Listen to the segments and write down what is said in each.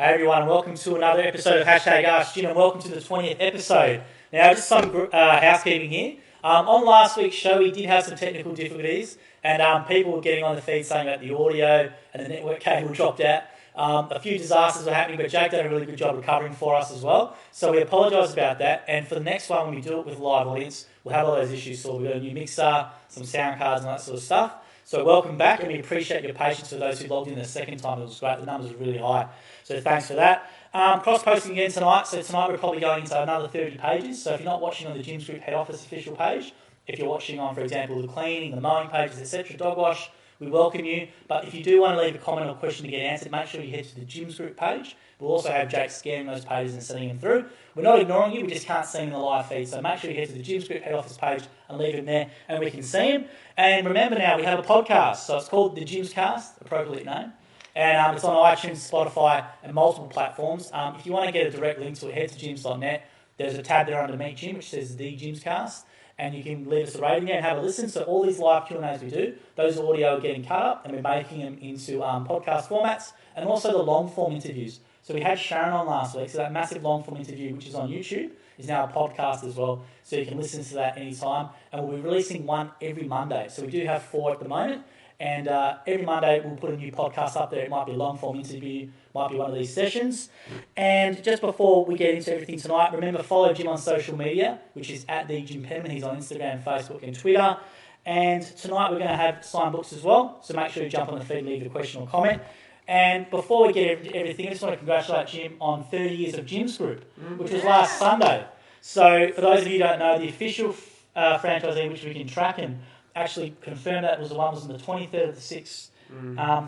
Hey everyone, welcome to another episode of Hashtag Ask Jim, and welcome to the 20th episode. Now, just some housekeeping here. On last week's show, we did have some technical difficulties, and people were getting on the feed saying that the audio and the network cable dropped out. A few disasters were happening, but Jake did a really good job recovering for us as well. So we apologise about that, and for the next one, when we do it with a live audience, we'll have all those issues sorted. We've got a new mixer, some sound cards and that sort of stuff. So welcome back, and we appreciate your patience for those who logged in the second time. It was great. The numbers were really high. So thanks for that. Cross-posting again tonight. So tonight we're probably going into another 30 pages. So if you're not watching on the Jim's Group head office official page, if you're watching on, for example, the cleaning, the mowing pages, etc., dog wash, we welcome you. But if you do want to leave a comment or question to get answered, make sure you head to the Jim's Group page. We'll also have Jake scanning those pages and sending them through. We're not ignoring you, we just can't see them in the live feed. So make sure you head to the Jim's Group head office page and leave them there, and we can see them. And remember now, we have a podcast. So it's called the Jim's Cast, appropriate name. And it's on iTunes, Spotify, and multiple platforms. If you want to get a direct link to it, head to gyms.net. There's a tab there under Meet Jim, which says The Jim's Cast. And you can leave us a rating there and have a listen. So all these live Q&As we do, those audio are getting cut up, and we're making them into podcast formats, and also the long-form interviews. So we had Sharon on last week, so that massive long-form interview, which is on YouTube, is now a podcast as well. So you can listen to that anytime. And we'll be releasing one every Monday. So we do have 4 at the moment. And every Monday we'll put a new podcast up there. It might be a long-form interview, might be one of these sessions. And just before we get into everything tonight, remember, follow Jim on social media, which is at the Jim Penman. He's on Instagram, Facebook, and Twitter. And tonight we're going to have signed books as well. So make sure you jump on the feed, leave a question or comment. And before we get into everything, I just want to congratulate Jim on 30 years of Jim's Group, which was last Sunday. So for those of you who don't know, the official franchisee, which we can track and actually confirm that was the one was on the 23rd of the 6th,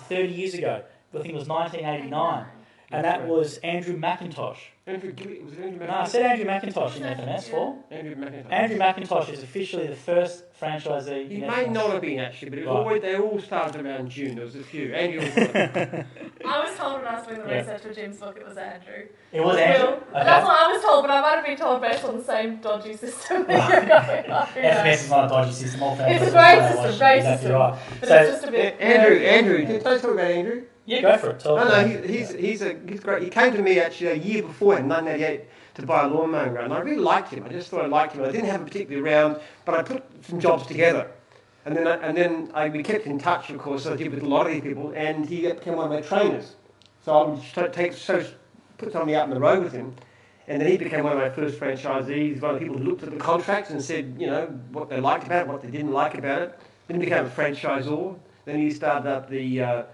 30 years ago. I think it was 1989. And that was Andrew McIntosh. Was it Andrew McIntosh? No, I said Andrew McIntosh in FMS for. Andrew McIntosh. Andrew McIntosh is officially the first franchisee. He may not have been actually, but it was always, they all started around June. There was a few. Andrew was I was told when I was doing the research for Jim's book it was Andrew. It was Andrew? Okay. That's what I was told, but I might have been told based on the same dodgy system that you're going on. FMS is not a dodgy system. It's a great system, great system. Right. But So, it's just a bit... Andrew. Can I talk about Andrew? yeah, go for it. No, he's great. He came to me actually a year before in 1988 to buy a lawn mowing round. And I really liked him. I just thought I liked him. I didn't have a particular round, but I put some jobs together. And then we kept in touch, of course, as I did with a lot of these people, and he became one of my trainers. So I would put something out on the road with him. And then he became one of my first franchisees, one of the people who looked at the contracts and said, you know, what they liked about it, what they didn't like about it. Then he became a franchisor. Then he started up the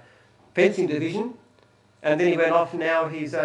fencing division, and then he went off. Now he's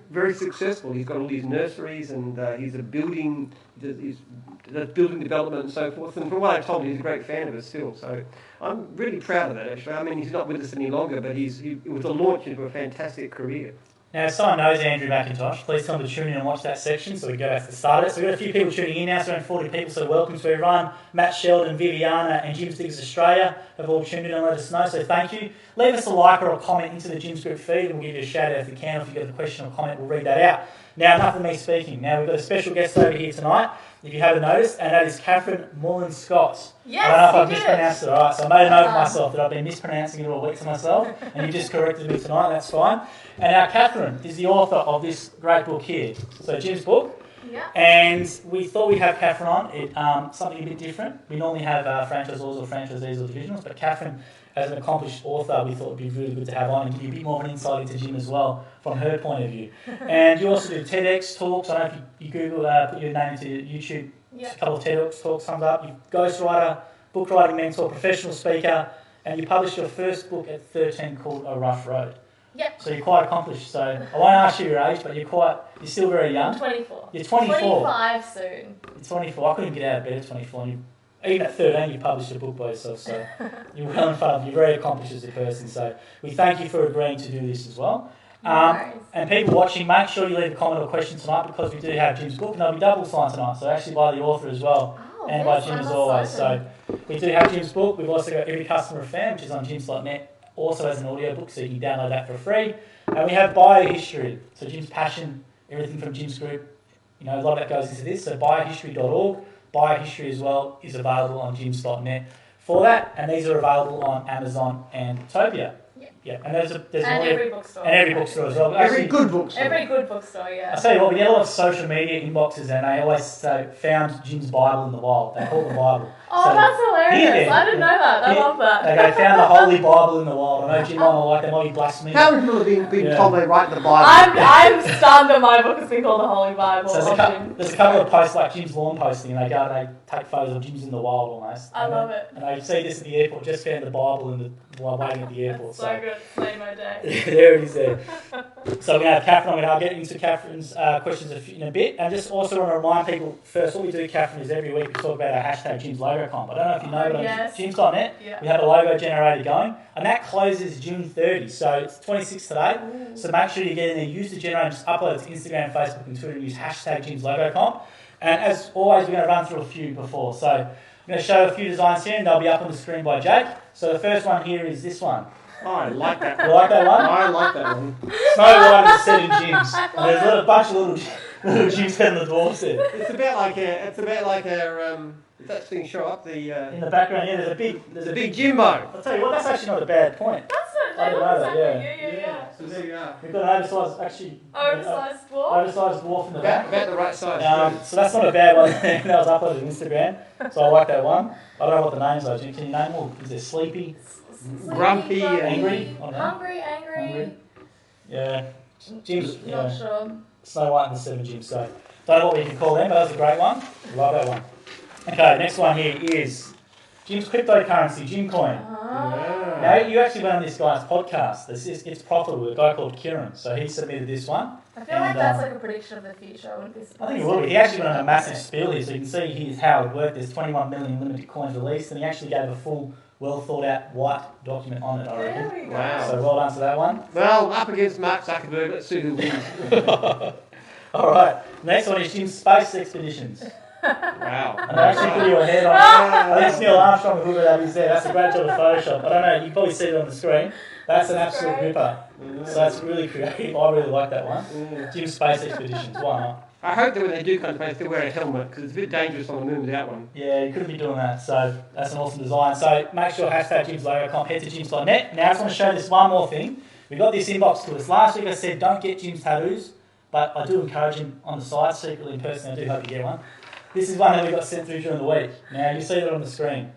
very successful. He's got all these nurseries, and he's building development and so forth. And from what I've told him, he's a great fan of us still. So I'm really proud of that. Actually, I mean, he's not with us any longer, but it was a launch into a fantastic career. Now, if someone knows Andrew McIntosh, please tell them to tune in and watch that section so we go back to the start of it. So we've got a few people tuning in now, so around 40 people, so welcome to everyone. Matt Sheldon, Viviana, and Jim's Diggers Australia have all tuned in and let us know, so thank you. Leave us a like or a comment into the Jim's Group feed, and we'll give you a shout out if we can, or if you've got a question or comment, we'll read that out. Now, enough of me speaking. Now, we've got a special guest over here tonight, if you haven't noticed, and that is Catherine Moolenschot. Yes, I don't know if I've you did. mispronounced it, alright, so I made a note of myself that I've been mispronouncing it all week to myself, and you just corrected me tonight, that's fine. And now Catherine is the author of this great book here, so Jim's book. Yeah. And we thought we'd have Catherine on, something a bit different. We normally have franchisors or franchisees or divisionals, but Catherine, as an accomplished author, we thought it would be really good to have on and give you a bit more of an insight into Jim as well, from her point of view. And you also do Tedx talks. I don't know if you Google, put your name into YouTube, Yep. a couple of Tedx talks comes up. You're ghostwriter, book writing mentor, professional speaker, and you published your first book at 13 called A Rough Road. Yep. So you're quite accomplished. So I won't ask you your age, but you're still very young. I'm 24. You're 24. 25 soon. You're 24. I couldn't get out of bed at 24. And even at 13, you published a book by yourself. So you're well in front of you. You're very accomplished as a person. So we thank you for agreeing to do this as well. And people watching, make sure you leave a comment or question tonight, because we do have Jim's book, and there'll be double signed tonight. So actually by the author as well, and by Jim as always. So we do have Jim's book. We've also got Every Customer a Fan, which is on gyms.net. Also as an audio book, so you can download that for free. And we have biohistory, so Jim's passion, everything from Jim's group, a lot of that goes into this. So biohistory.org, biohistory as well is available on gyms.net for that, and these are available on Amazon and Topia. Yep. Yeah, and there's And every bookstore. And every bookstore as well. Every good bookstore. Every good bookstore, yeah. I tell you what, we get a lot of social media inboxes, and they always say, found Jim's Bible in the wild. They call it the Bible. Oh, So, that's hilarious. yeah. I didn't know that. I love that. They go, found the Holy Bible in the wild. I know Jim might not like that, might be blasphemy. How many people have been told they write the Bible? I'm stunned that my book has been called the Holy Bible. So there's a couple of posts like Jim's lawn posting, and they take photos of Jim's in the wild almost. I love it. And they see this at the airport, just found the Bible while waiting at the airport. So good. It's made my day. There it is there. So we're going to have Catherine. I'm going to get into Catherine's questions in a bit. And just also want to remind people, first, what we do, Catherine, is every week we talk about our hashtag Jim's Logo Comp. I don't know if you know, but yes. on Jim's.net, we have a logo generator going. And that closes June 30. So it's 26 today. Ooh. So make sure you get in there, use the generator, and just upload it to Instagram, Facebook, and Twitter, and use hashtag Jim's Logo Comp. And as always, we're going to run through a few before. So I'm going to show a few designs here, and they'll be up on the screen by Jake. So the first one here is this one. Oh, I like that one. You like that one? I like that one. Snow White is set in Jim's. And there's a bunch of little Jim's head on the dwarfs there. It's about like a if that thing show up the in the background, yeah, there's a big Jimbo. I'll tell you what, that's actually not a bad point. That's not I don't know that, yeah. So there you are. We've got an Oversized dwarf in the back. About the right size. So that's not a bad one. That was uploaded on Instagram. So I like that one. I don't know what the names are. Can you name them all? Is there Sleepy? Grumpy, Angry? Hungry, angry. Yeah. Jim's, Not sure. Snow White and the Seven Jim's. So don't know what we can call them, but that was a great one. Love that one. Okay, next one here is Jim's cryptocurrency, Jim Coin. Yeah. Now, you actually went on this guy's podcast. It's profitable. A guy called Kieran. So he submitted this one. I feel like that's like a prediction of the future. I wouldn't be surprised. I think it will be. He actually went on a massive spiel here, so you can see here's how it worked. There's 21 million limited coins released, and he actually gave a full, well thought out white document on it, I reckon. There we go. Wow. So well done to that one. Well, up against Mark Zuckerberg. Let's see who wins. All right. Next one is Jim's space expeditions. Wow. And I actually put your head on. I think it's Neil Armstrong who put that there. That's a great job of Photoshop. I don't know. You can probably see it on the screen. That's an absolute ripper. So that's really creative. I really like that one. Jim's space expeditions. Why not? I hope that when they do come to space, they wear a helmet because it's a bit dangerous on the moon without one. Yeah, you couldn't be doing that. So that's an awesome design. So make sure hashtag Jim's Logo Comp, head to Jims.net. Now I just want to show this one more thing. We got this inbox to us. Last week I said don't get Jim's tattoos, but I do encourage him on the side, secretly and personally. I do hope you get one. This is one that we got sent through during the week. Now you see that on the screen.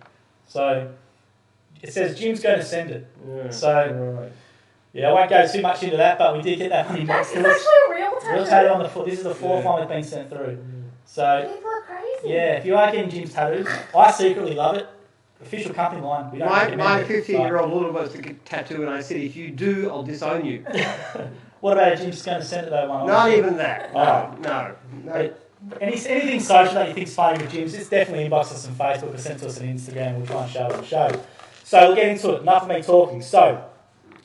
So it says Jim's going to send it. Yeah. So right. Yeah, I won't go too much into that, but we did get that one inbox to us. It's actually a real tattoo. Real tattoo on the foot. This is the fourth one that's been sent through. So People are crazy. yeah, if you are getting Jim's tattoos, I secretly love it. Official company line. We don't My 15-year-old little wants to get a tattoo, and I said, if you do, I'll disown you. What about Jim's going to send it though? One. Not even that. Oh. No. Anything social that you think's funny with Jim's, it's definitely inbox us on Facebook or send to us on Instagram. We'll try and show it on the show. So we'll get into it. Enough of me talking. So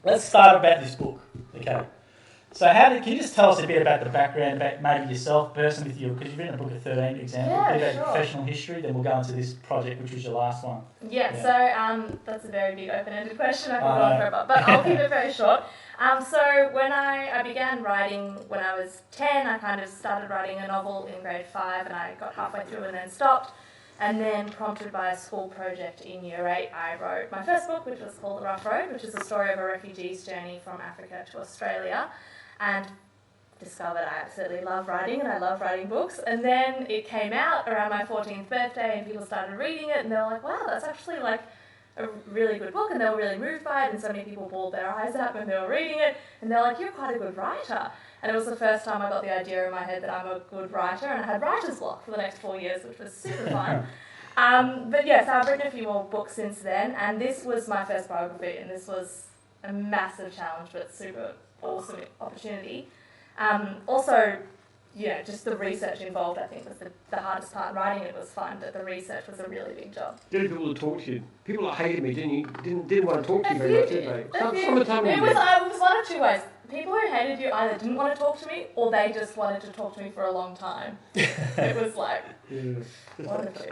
let's start about this book. Okay. So can you just tell us a bit about the background, about maybe yourself, person with you, because you've written a book of 13, for example, a bit about your professional history, then we'll go into this project, which was your last one. Yeah. So that's a very big open-ended question. I could go on forever, but I'll keep it very short. So when I began writing when I was 10, I kind of started writing a novel in grade 5, and I got halfway through and then stopped. And then, prompted by a school project in Year 8, I wrote my first book, which was called The Rough Road, which is the story of a refugee's journey from Africa to Australia, and discovered I absolutely love writing, and I love writing books. And then it came out around my 14th birthday, and people started reading it, and they were like, wow, that's actually like a really good book, and they were really moved by it, and so many people bawled their eyes out when they were reading it, and they're like, you're quite a good writer. And it was the first time I got the idea in my head that I'm a good writer, and I had writer's block for the next 4 years, which was super fun. But yes, I've written a few more books since then, and this was my first biography, and this was a massive challenge, but super awesome opportunity. Also, just the research involved, I think, was the hardest part. Writing it was fun, but the research was a really big job. Did people talk to you? People that hated me didn't want to talk to you very much, did they? Some of the time it was one of two ways. People who hated you either didn't want to talk to me, or they just wanted to talk to me for a long time. It was like,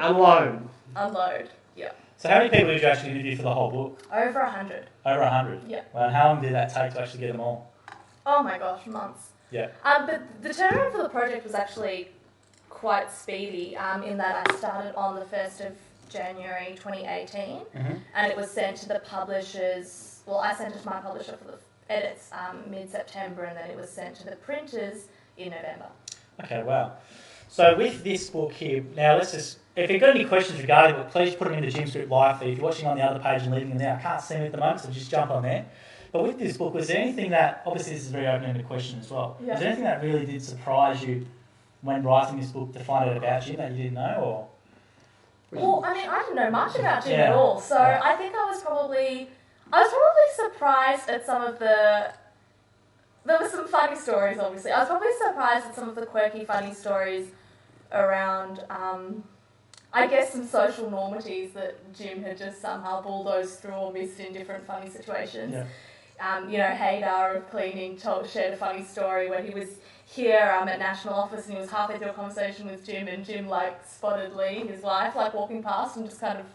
Unload, yeah. So how many people did you actually interview for the whole book? Over 100. Over 100? Yeah. Well, and how long did that take to actually get them all? Oh my gosh, months. Yeah. But the turnaround for the project was actually quite speedy, in that I started on the 1st of January 2018, and it was sent to the publishers I sent it to my publisher for the edits mid-September, and then it was sent to the printers in November. Okay, wow. So with this book here, now if you've got any questions regarding the book, please put them in the Jim Script live feed. If you're watching on the other page and leaving them there, I can't see them at the moment, so just jump on there. But with this book, was there anything that, obviously this is a very open-ended question as well, was there anything that really did surprise you when writing this book to find out about Jim that you didn't know? Or? Well, I mean, I didn't know much about Jim at all, so I think I was probably surprised at some of the... There were some funny stories, obviously. I was probably surprised at some of the quirky, funny stories around, I guess, some social normities that Jim had just somehow bulldozed through or missed in different funny situations. Yeah. Haydar of cleaning shared a funny story when he was here at National Office and he was halfway through a conversation with Jim, and Jim spotted Lee, his wife, walking past and just kind of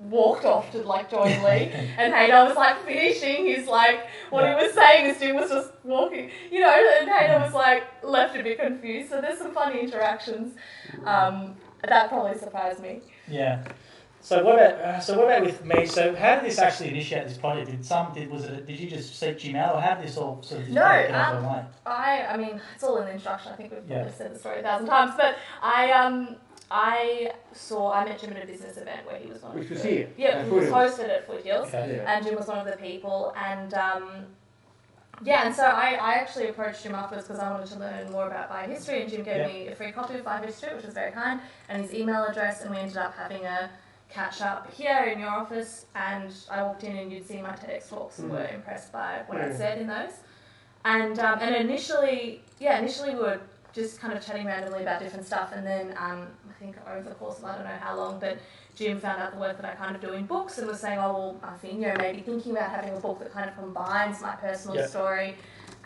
walked off to join Lee, and Haydar was finishing his what he was saying as Jim was just walking, and Haydar was left a bit confused. So there's some funny interactions. That probably surprised me. Yeah. So what about with me? So how did this actually initiate this project? Did you just seek Jim out, or how did this all sort of No, online? I mean, it's all in the introduction. I think we've probably said the story 1,000 times, but I met Jim at a business event where he was one. Which was here. Yeah, it was hosted at Foothills, okay. And Jim was one of the people, and and so I actually approached Jim afterwards because I wanted to learn more about biohistory, and Jim gave me a free copy of biohistory, which was very kind, and his email address, and we ended up having a catch up here in your office, and I walked in and you'd seen my Tedx talks and were impressed by what I said in those. And initially we were just kind of chatting randomly about different stuff, and then I think over the course of I don't know how long, but Jim found out the work that I kind of do in books and was saying, I think maybe thinking about having a book that kind of combines my personal story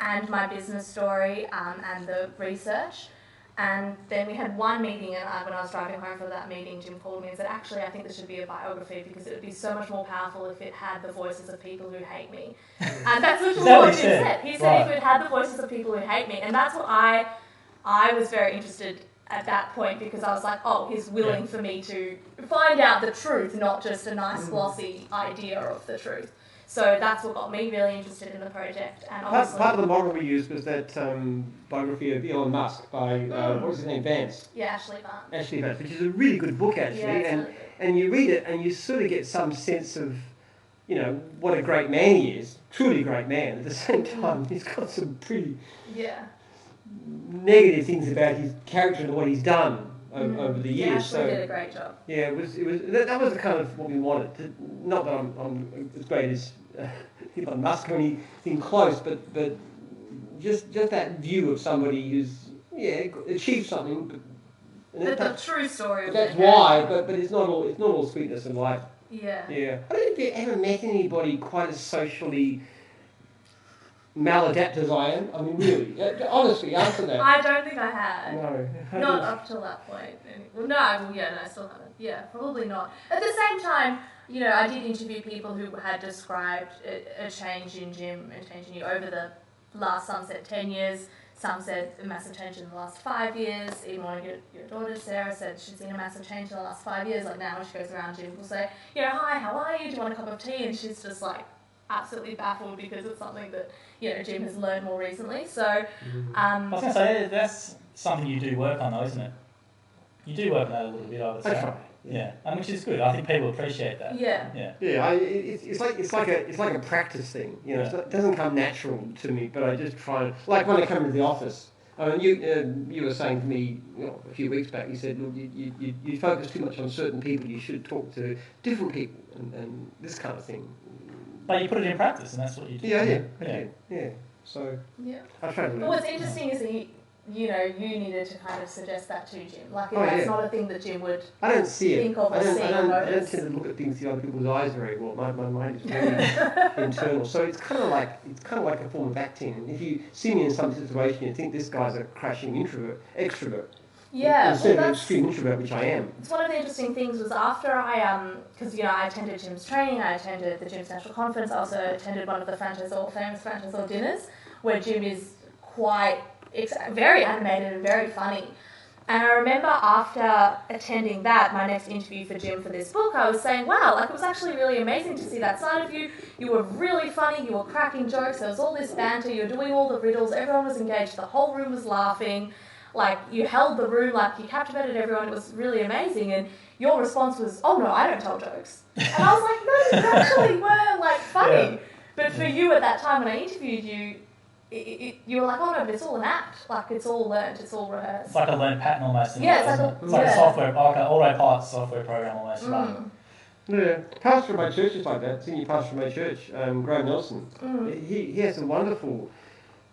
and my business story and the research. And then we had one meeting, and when I was driving home from that meeting, Jim called me and said, actually, I think this should be a biography because it would be so much more powerful if it had the voices of people who hate me. And that's literally what Jim said. He said if it had the voices of people who hate me. And that's what I was very interested at that point, because I was like, he's willing for me to find out the truth, not just a nice glossy idea of the truth. So that's what got me really interested in the project. And part of the model we used was that biography of Elon Musk by, what was his name, Vance? Yeah, Ashley Vance. Ashley Vance, which is a really good book, actually. And you read it and you sort of get some sense of, what a great man he is. Truly great man. At the same time, he's got some pretty negative things about his character and what he's done over the years. Ashley did a great job. Yeah, that was the kind of what we wanted. Not that I'm as great as Elon Musk or anything close, but just that view of somebody who's achieved something. The true story. That's why, but it's not all sweetness and light. Yeah. Yeah. I don't think you've ever met anybody quite as socially maladapt as I am. I mean, really. Honestly, answer that. I don't think I had. No. Not up till that point. I still haven't. Yeah, probably not. At the same time, I did interview people who had described a change in Jim and change in you over the last, some said 10 years, some said a massive change in the last 5 years. Even one of your daughters, Sarah, said she's seen a massive change in the last 5 years. Now when she goes around, Jim will say, hi, how are you? Do you want a cup of tea? And she's just absolutely baffled because it's something that Jim has learned more recently. So I was going to say that's something you do work on, though, isn't it? You do work on that a little bit, I would say. That's right. Yeah, which is good. I think people appreciate that. Yeah. It's like a practice thing. It doesn't come natural to me, but I just try and when I come into the office. You were saying to me a few weeks back. You said, look, you focus too much on certain people. You should talk to different people and this kind of thing. But you put it in practice, and that's what you do. Yeah. So I try to learn. But what's interesting is that you needed to kind of suggest that to Jim. That's not a thing that Jim would I don't see think of or see or I don't notice. tend to look at things through other people's eyes very well. My mind is very internal. So it's kind of like a form of acting. And if you see me in some situation, you think this guy's a crashing extrovert. Yeah, instead of an extreme introvert, which I am. It's one of the interesting things was after because I attended Jim's training, I attended the Jim's National Conference, I also attended one of the famous franchisor dinners, where Jim is very animated and very funny. And I remember after attending that, my next interview for Jim for this book, I was saying, wow, like it was actually really amazing to see that side of you. You were really funny, you were cracking jokes, there was all this banter, you were doing all the riddles, everyone was engaged, the whole room was laughing, like you held the room, like you captivated everyone, it was really amazing. And your response was, oh no, I don't tell jokes. And I was like, no, you actually were like funny. Yeah. But for you at that time when I interviewed you, you were like, oh no, but it's all an act. Like it's all learnt, it's all rehearsed. It's like a learned pattern almost. Yeah, it's like a software, like an autopilot software program almost. Yeah, pastor of my church is like that. Senior pastor of my church, Graham Nelson. He has a wonderful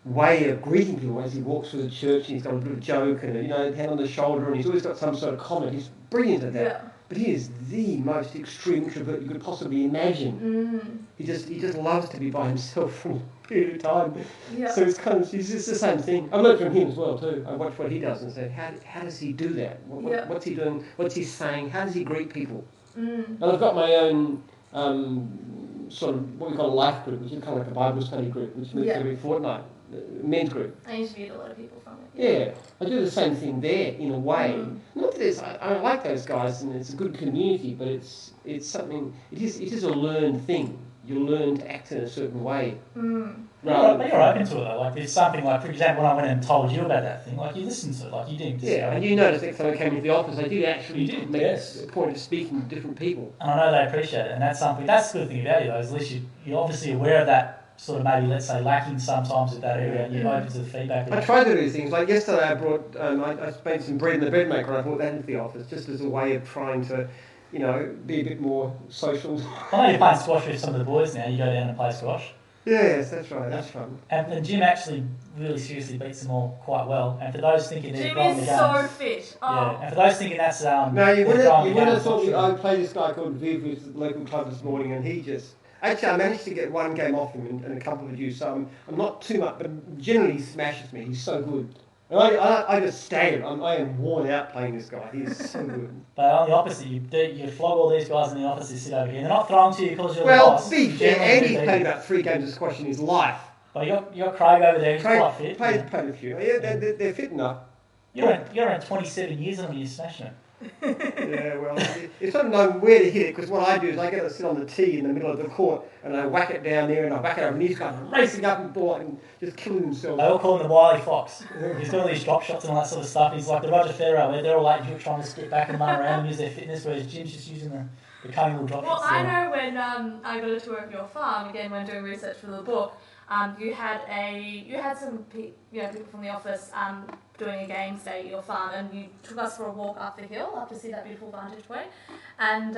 way of greeting people as he walks through the church. And he's got a little joke and hand on the shoulder, and he's always got some sort of comment. He's brilliant at that. Yeah. But he is the most extreme introvert you could possibly imagine. He just loves to be by himself for a period of time. Yeah. So it's just the same thing. I've learned from him as well too. I watch what he does and say, how does he do that? What's he doing? What's he saying? How does he greet people? And I've got my own sort of what we call a life group, which is kind of like a Bible study group, which meets every fortnight. Men's group. I interviewed a lot of people from it. Yeah, I do the same thing there in a way. Not that I like those guys, and it's a good community, but it's something. It is a learned thing. You learn to act in a certain way. But you're open to it though. Like there's something like, for example, when I went and told you about that thing, like you listened to it, like you didn't. And you noticed next time I came into the office, I did actually make a point of speaking to different people. And I know they appreciate it, and that's something. That's the good thing about you though. Is at least you're obviously aware of that. Sort of maybe, let's say, lacking sometimes with that area, and you're open to the feedback. I try to do things. Like yesterday I brought, I made some bread in the bread maker and I brought that into the office just as a way of trying to, be a bit more social. I know you're playing squash with some of the boys now. You go down and play squash. Yes, that's right. That's fun. And Jim actually really seriously beats them all quite well. And for those thinking they're Jim growing the is games, so fit. Oh. Yeah, and for those thinking that's no, you wouldn't have thought. I played this guy called Viv, who's at the local club this morning, and he just. Actually, I managed to get one game off him and a couple of you, so I'm not too much, but generally he smashes me. He's so good. And I just staggered. I am worn out playing this guy. He is so good. But on the opposite, you flog all these guys in the office who sit over here. They're not throwing to you because you're the boss. Well, Andy's played about 3 games of squash in his life. But you got Craig over there who's quite fit. Played a few. Yeah, they're fit enough. You're around 27 years on you're smashing it. Yeah, well, it's sort of knowing where to hit it, because what I do is I get to sit on the tee in the middle of the court and I whack it down there and I whack it over, and he's kind of racing up and ball and just killing himself. They all call him the Wily Fox. He's got all these drop shots and all that sort of stuff. He's like the Roger Federer, where they're all like trying to skip back and run around and use their fitness, whereas Jim's just using the cunning little drop shots. Well, I know when I got a tour of your farm, again when doing research for the book, you had some people from the office doing a game stay at your farm, and you took us for a walk up the hill up to see that beautiful vantage point. And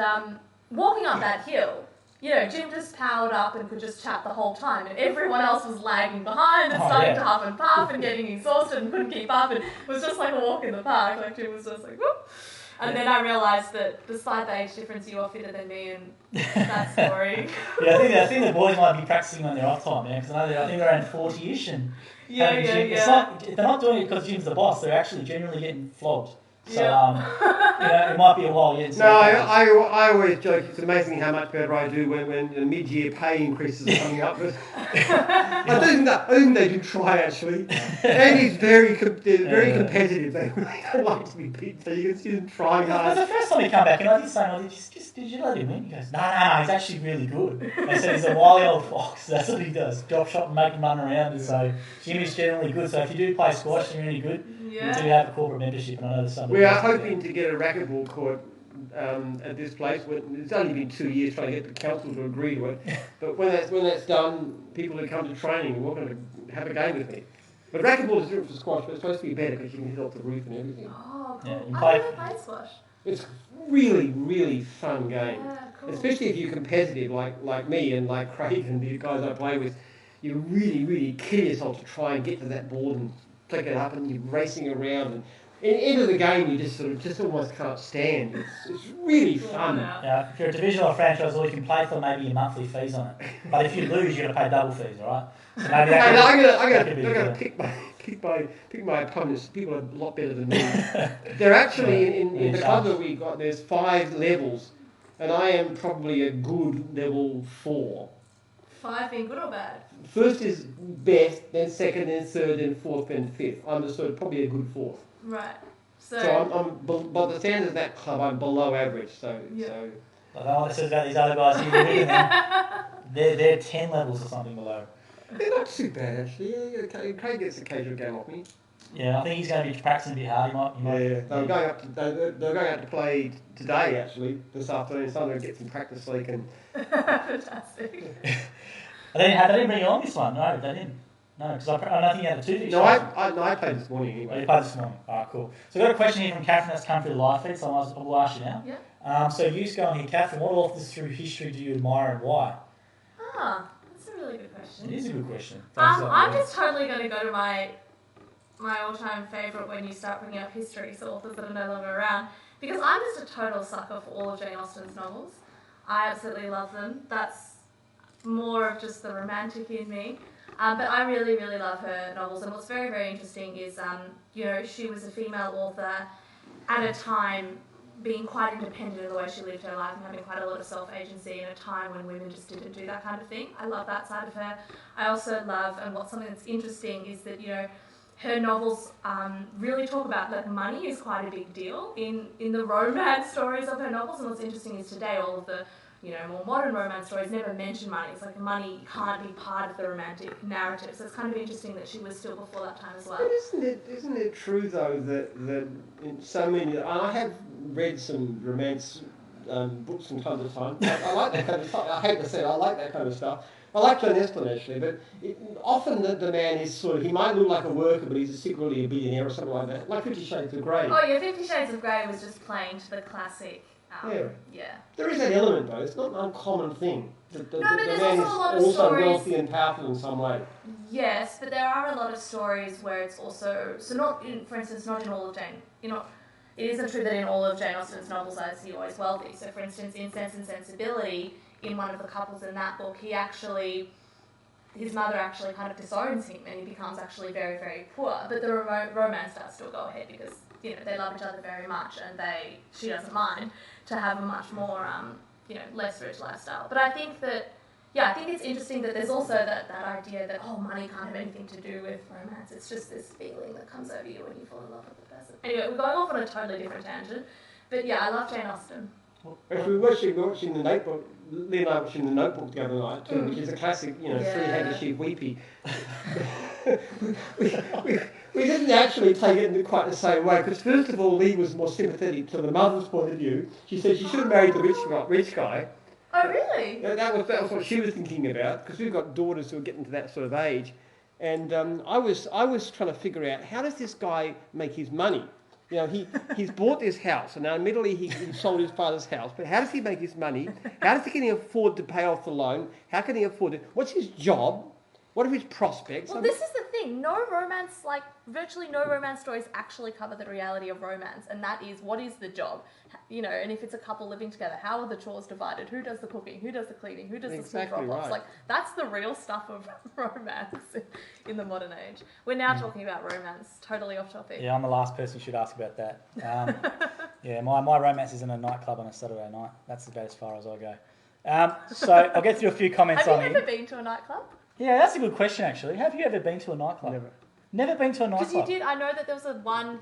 walking up that hill, Jim just powered up and could just chat the whole time, and everyone else was lagging behind and starting to huff and puff and getting exhausted and couldn't keep up, and it was just like a walk in the park. Like Jim was just like, whoop. And then I realised that despite the age difference, you are fitter than me, and that story. I think the boys might be practicing on their off time, because I think they're around 40-ish, and it's not, they're not doing it because Jim's the boss. They're actually generally getting flogged. So it might be a while yet. No, I always joke. It's amazing how much better I do when the mid-year pay increases are coming up. But I think they do try actually. And he's very competitive. They don't like to be beat. So you can see them trying hard. The first time he came back, and I did say, did you let him win? He goes, no, he's actually really good. They said he's a wily old fox. That's what he does. Drop shot and make him run around. So Jim is generally good. So if you do play squash, you're really good. Yeah. We do have a corporate membership, and I know there's some. We are hoping to get a racquetball court at this place. It's only been 2 years trying to get the council to agree to it. But when that's done, people who come to training are welcome to have a game with me. But racquetball is different from squash, but it's supposed to be better because you can hit off the roof and everything. Oh, cool. Yeah, I never played squash. It's really, really fun game. Yeah, cool. Especially if you're competitive like me and like Craig and the guys I play with. You really, really kill yourself to try and get to that board and pick it up, and you're racing around, and in the end of the game you just almost can't stand. It's really fun. Yeah, if you're a division or franchise, or you can play for maybe your monthly fees on it. But if you lose, you're gonna pay double fees, all right? So maybe I'm gonna pick my opponents. People are a lot better than me. They're actually in the club that we got. There's 5 levels, and I am probably a good level 4. 5 being good or bad? First is best, then second, then third, then fourth, then fifth. I'm probably a good 4th. Right. So by the standards of that club, I'm below average. So I don't know what it says about these other guys here. They're 10 levels or something below. They're not too bad actually. Yeah, Craig gets the occasional game off me. Yeah, I think he's going to be practicing a bit hard. They were going out to play today actually this afternoon. So I'm going to get some practice so he can. Fantastic. They didn't bring you on this one, no, they didn't. No, because I don't think you had a 2 No, I played this morning anyway. Oh, you played this morning. Alright, cool. So we've got a question here from Catherine that's come through the live feed, so I'll ask you now. Yeah. So you just go on here, Catherine, what authors through history do you admire and why? That's a really good question. It is a good question. I'm just totally going to go to my all-time favourite when you start bringing up history, so authors that are no longer around, because I'm just a total sucker for all of Jane Austen's novels. I absolutely love them. That's more of just the romantic in me. But I really, really love her novels, and what's very, very interesting is, she was a female author at a time being quite independent in the way she lived her life and having quite a lot of self-agency in a time when women just didn't do that kind of thing. I love that side of her. I also love, and what's something that's interesting is that, her novels really talk about that money is quite a big deal in the romance stories of her novels, and what's interesting is today all of the more modern romance stories never mention money. It's like money can't be part of the romantic narrative. So it's kind of interesting that she was still before that time as well. But isn't it true though that in so many, I have read some romance books from time to time. I like that kind of stuff. I hate to say it, I like that kind of stuff. I like Jane Austen actually, but often the man is sort of, he might look like a worker, but he's secretly a billionaire or something like that. Like 50 Shades of Grey. Oh yeah, 50 Shades of Grey was just playing to the classic. Yeah. There is that element though. It's not an uncommon thing. The there's man also a lot of is also stories. wealthy and powerful in some way. Yes, but there are a lot of stories where it's also for instance, not in all of Jane. It isn't true that in all of Jane Austen's novels is he always wealthy. So, for instance, in Sense and Sensibility, in one of the couples in that book, his mother actually kind of disowns him, and he becomes actually very, very poor. But the romance does still go ahead because they love each other very much, and she doesn't mind to have a much more less rich lifestyle. But I think that I think it's interesting that there's also that idea that money can't have anything to do with romance. It's just this feeling that comes over you when you fall in love with the person. Anyway, we're going off on a totally different tangent, but I love Jane Austen. Actually, we were watching The Notebook. Lee and I were watching The Notebook the other night too, which is a classic, three-handed sheep weepy. we didn't actually take it in quite the same way, because first of all, Lee was more sympathetic to the mother's point of view. She said she should have married the rich guy. Oh, really? That was what she was thinking about, because we've got daughters who are getting to that sort of age. And I was trying to figure out, how does this guy make his money? He's bought this house, and now admittedly he sold his father's house, but how does he make his money? How can he afford to pay off the loan? How can he afford it? What's his job? What are his prospects? Well, this is the thing. Virtually no romance stories actually cover the reality of romance, and that is, what is the job? And if it's a couple living together, how are the chores divided? Who does the cooking? Who does the cleaning? Who does the school drop-offs? Right. That's the real stuff of romance in the modern age. We're now talking about romance, totally off topic. Yeah, I'm the last person you should ask about that. My romance is in a nightclub on a Saturday night. That's about as far as I go. So I'll get through a few comments on Have you ever been to a nightclub? Yeah, that's a good question, actually. Have you ever been to a nightclub? Never been to a nightclub? Because you did. I know that there was one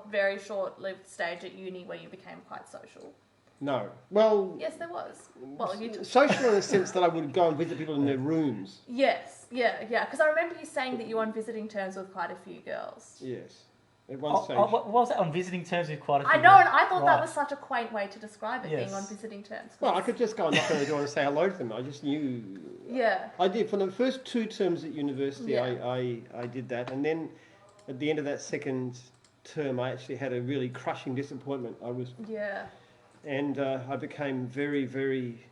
very short-lived stage at uni where you became quite social. No. Well... Yes, there was. Well, social in the sense that I would go and visit people in their rooms. Yes, yeah. Because I remember you saying that you were on visiting terms with quite a few girls. Yes. At one stage. What was that, on visiting terms with quite a few I know, girls? and I thought that was such a quaint way to describe it, being on visiting terms. Well, I could just go and knock on the door and say hello to them. I just knew... Yeah. I did. For the first 2 terms at university, I did that. And then at the end of that second term, I actually had a really crushing disappointment. And I became very, very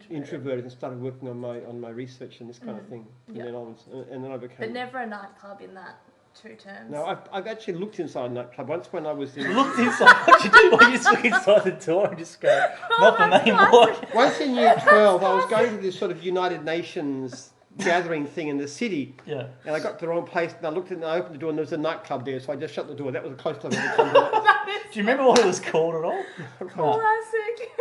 introverted and started working on my research and this kind of thing from then on. And then I became... But never a nightclub in that 2 terms. No, I've actually looked inside a nightclub once when I was in... Looked inside? What'd you do? You just look inside the door and just go, not the main board. Once in year 12, I was going to this sort of United Nations gathering thing in the city. Yeah. And I got to the wrong place, and I opened the door, and there was a nightclub there, so I just shut the door. That was the closest I've ever come to that. Do you remember what it was called at all? Classic.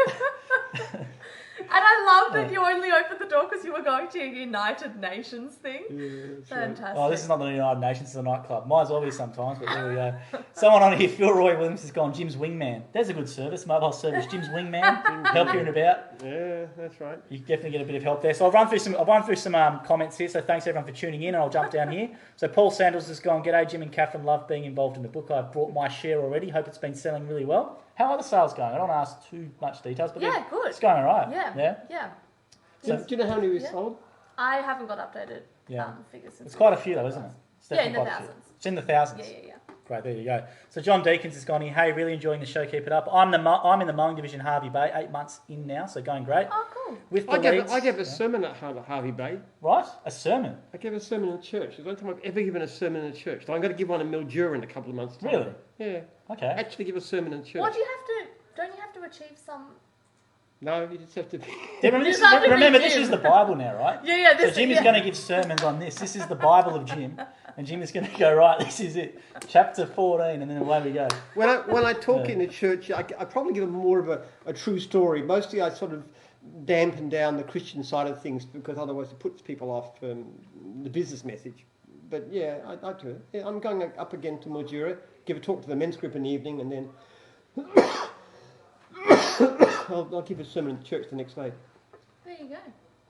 I love that you only opened the door because you were going to a United Nations thing. Yeah, Fantastic. Oh, this is not the United Nations, it's a nightclub. Might as well be sometimes, but there we go. Someone on here, Phil Roy Williams, has gone Jim's Wingman. There's a good service, mobile service. Jim's Wingman, help you and about. Yeah, that's right. You definitely get a bit of help there. So I'll run through some comments here. So thanks everyone for tuning in, and I'll jump down here. So Paul Sandals has gone, g'day Jim and Catherine, love being involved in the book. I've brought my share already. Hope it's been selling really well. How are the sales going? I don't want to ask too much details, but Yeah, good. it's going all right. Yeah. Do you know how many we sold? I haven't got updated Yeah. figures since. It's quite a few though, isn't it? It's Yeah, in definitely the quite a few. thousands. It's in the thousands. Yeah. Great, there you go. So John Deakins has gone here. Hey, really enjoying the show. Keep it up. I'm in the mowing division, Harvey Bay. 8 months in now, so going great. Oh, cool. With the I gave a sermon at Harvey Bay. Right, a sermon. I gave a sermon in church. It's the only time I've ever given a sermon in a church. So I'm going to give one in Mildura in a couple of months' time. Really? Yeah. Okay. Actually give a sermon in church. What do you have to? Don't you have to achieve some? No, you just have to be... Yeah, remember this Jim. is the Bible now, right? Yeah. So Jim is going to give sermons on this. This is the Bible of Jim, and Jim is going to go, right, this is it, chapter 14, and then away we go. When I talk in the church, I probably give more of a true story. Mostly I sort of dampen down the Christian side of things because otherwise it puts people off the business message. But yeah, I do it. Yeah, I'm going up again to Mildura, give a talk to the men's group in the evening, and then I'll give a sermon in church the next day. There you go.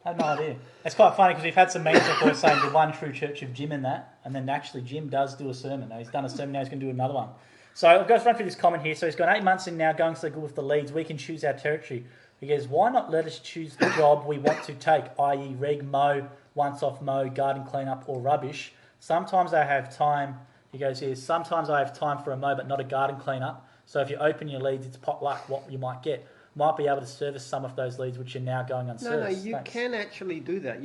I had no idea. It's quite funny because we've had some meetings before saying the one true church of Jim and that, and then actually Jim does do a sermon. Now he's done a sermon, now he's going to do another one. So I'll go run through this comment here. So he's gone 8 months in now, going so good with the leads. We can choose our territory. He goes, why not let us choose the job we want to take, i.e. reg, mow, once off mow, garden cleanup or rubbish. Sometimes I have time, he goes here, sometimes I have time for a mow but not a garden cleanup. So if you open your leads, it's pot luck what you might get. Might be able to service some of those leads which are now going unserviced. No, you can actually do that.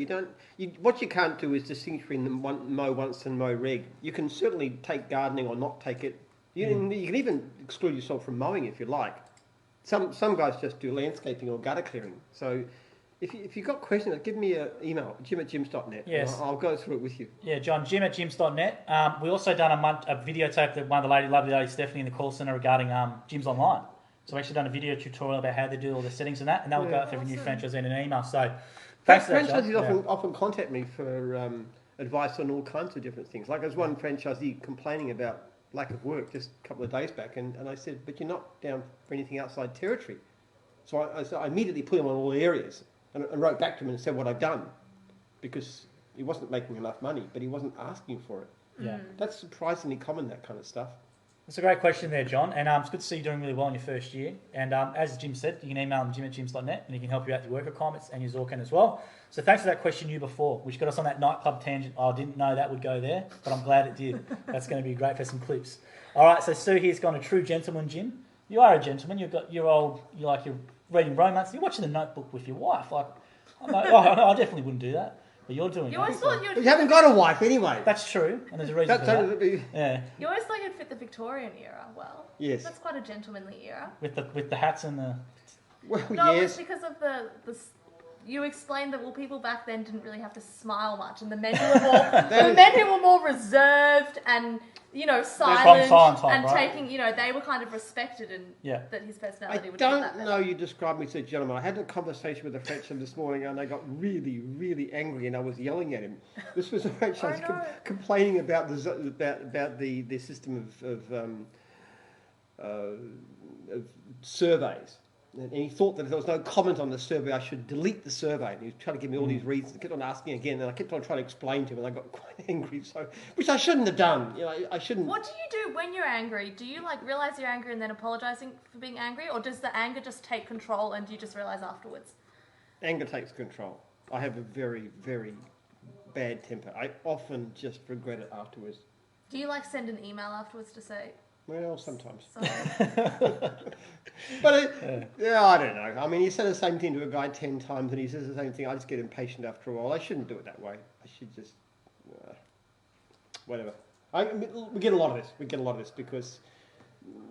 What you can't do is distinguish between the mow once and mow reg. You can certainly take gardening or not take it. You can even exclude yourself from mowing if you like. Some guys just do landscaping or gutter clearing. So if you've got questions, give me an email, jim@jims.net. Yes. I'll go through it with you. Yeah, John, jim@jims.net. We also done a videotape that one of the lovely lady Stephanie in the call centre regarding Gyms Online. So we've actually done a video tutorial about how they do all the settings and that, and that will go out for every new franchisee in an email. So thanks for that, John. Franchisees often contact me for advice on all kinds of different things. Like there's one franchisee complaining about lack of work just a couple of days back, and I said, but you're not down for anything outside territory. So I immediately put him on all the areas and wrote back to him and said what I've done, because he wasn't making enough money, but he wasn't asking for it. Yeah. That's surprisingly common, that kind of stuff. That's a great question there, John, and it's good to see you doing really well in your first year. And as Jim said, you can email him jim@jims.net and he can help you out with your work requirements and your Zorkan as well. So thanks for that question you before, which got us on that nightclub tangent. I didn't know that would go there, but I'm glad it did. That's going to be great for some clips. All right, so Sue here's gone a true gentleman, Jim. You are a gentleman. You're reading romance. You're watching The Notebook with your wife. Like, I definitely wouldn't do that. But you're doing You that. always thought you'd. You haven't got a wife anyway. That's true, and there's a reason for that. Yeah, You always thought you'd fit the Victorian era well. Yes. That's quite a gentlemanly era. with the hats and the. Well, No, yes. it's because of the you explained that people back then didn't really have to smile much, and the men who were more reserved and silent type, and right? taking they were kind of respected, and that his personality I would fit that don't better. know you described me as a gentleman. I had a conversation with a Frenchman this morning and I got really, really angry and I was yelling at him. This was a Frenchman complaining about the system of surveys. And he thought that if there was no comment on the survey, I should delete the survey. And he was trying to give me all these reasons. I kept on asking again, and I kept on trying to explain to him, and I got quite angry. So, which I shouldn't have done. I shouldn't. What do you do when you're angry? Do you realize you're angry and then apologizing for being angry, or does the anger just take control and you just realize afterwards? Anger takes control. I have a very, very bad temper. I often just regret it afterwards. Do you send an email afterwards to say? Well, sometimes. Sorry. But I don't know. I mean, you say the same thing to a guy 10 times and he says the same thing. I just get impatient after a while. I shouldn't do it that way. I should just, whatever. We get a lot of this. We get a lot of this because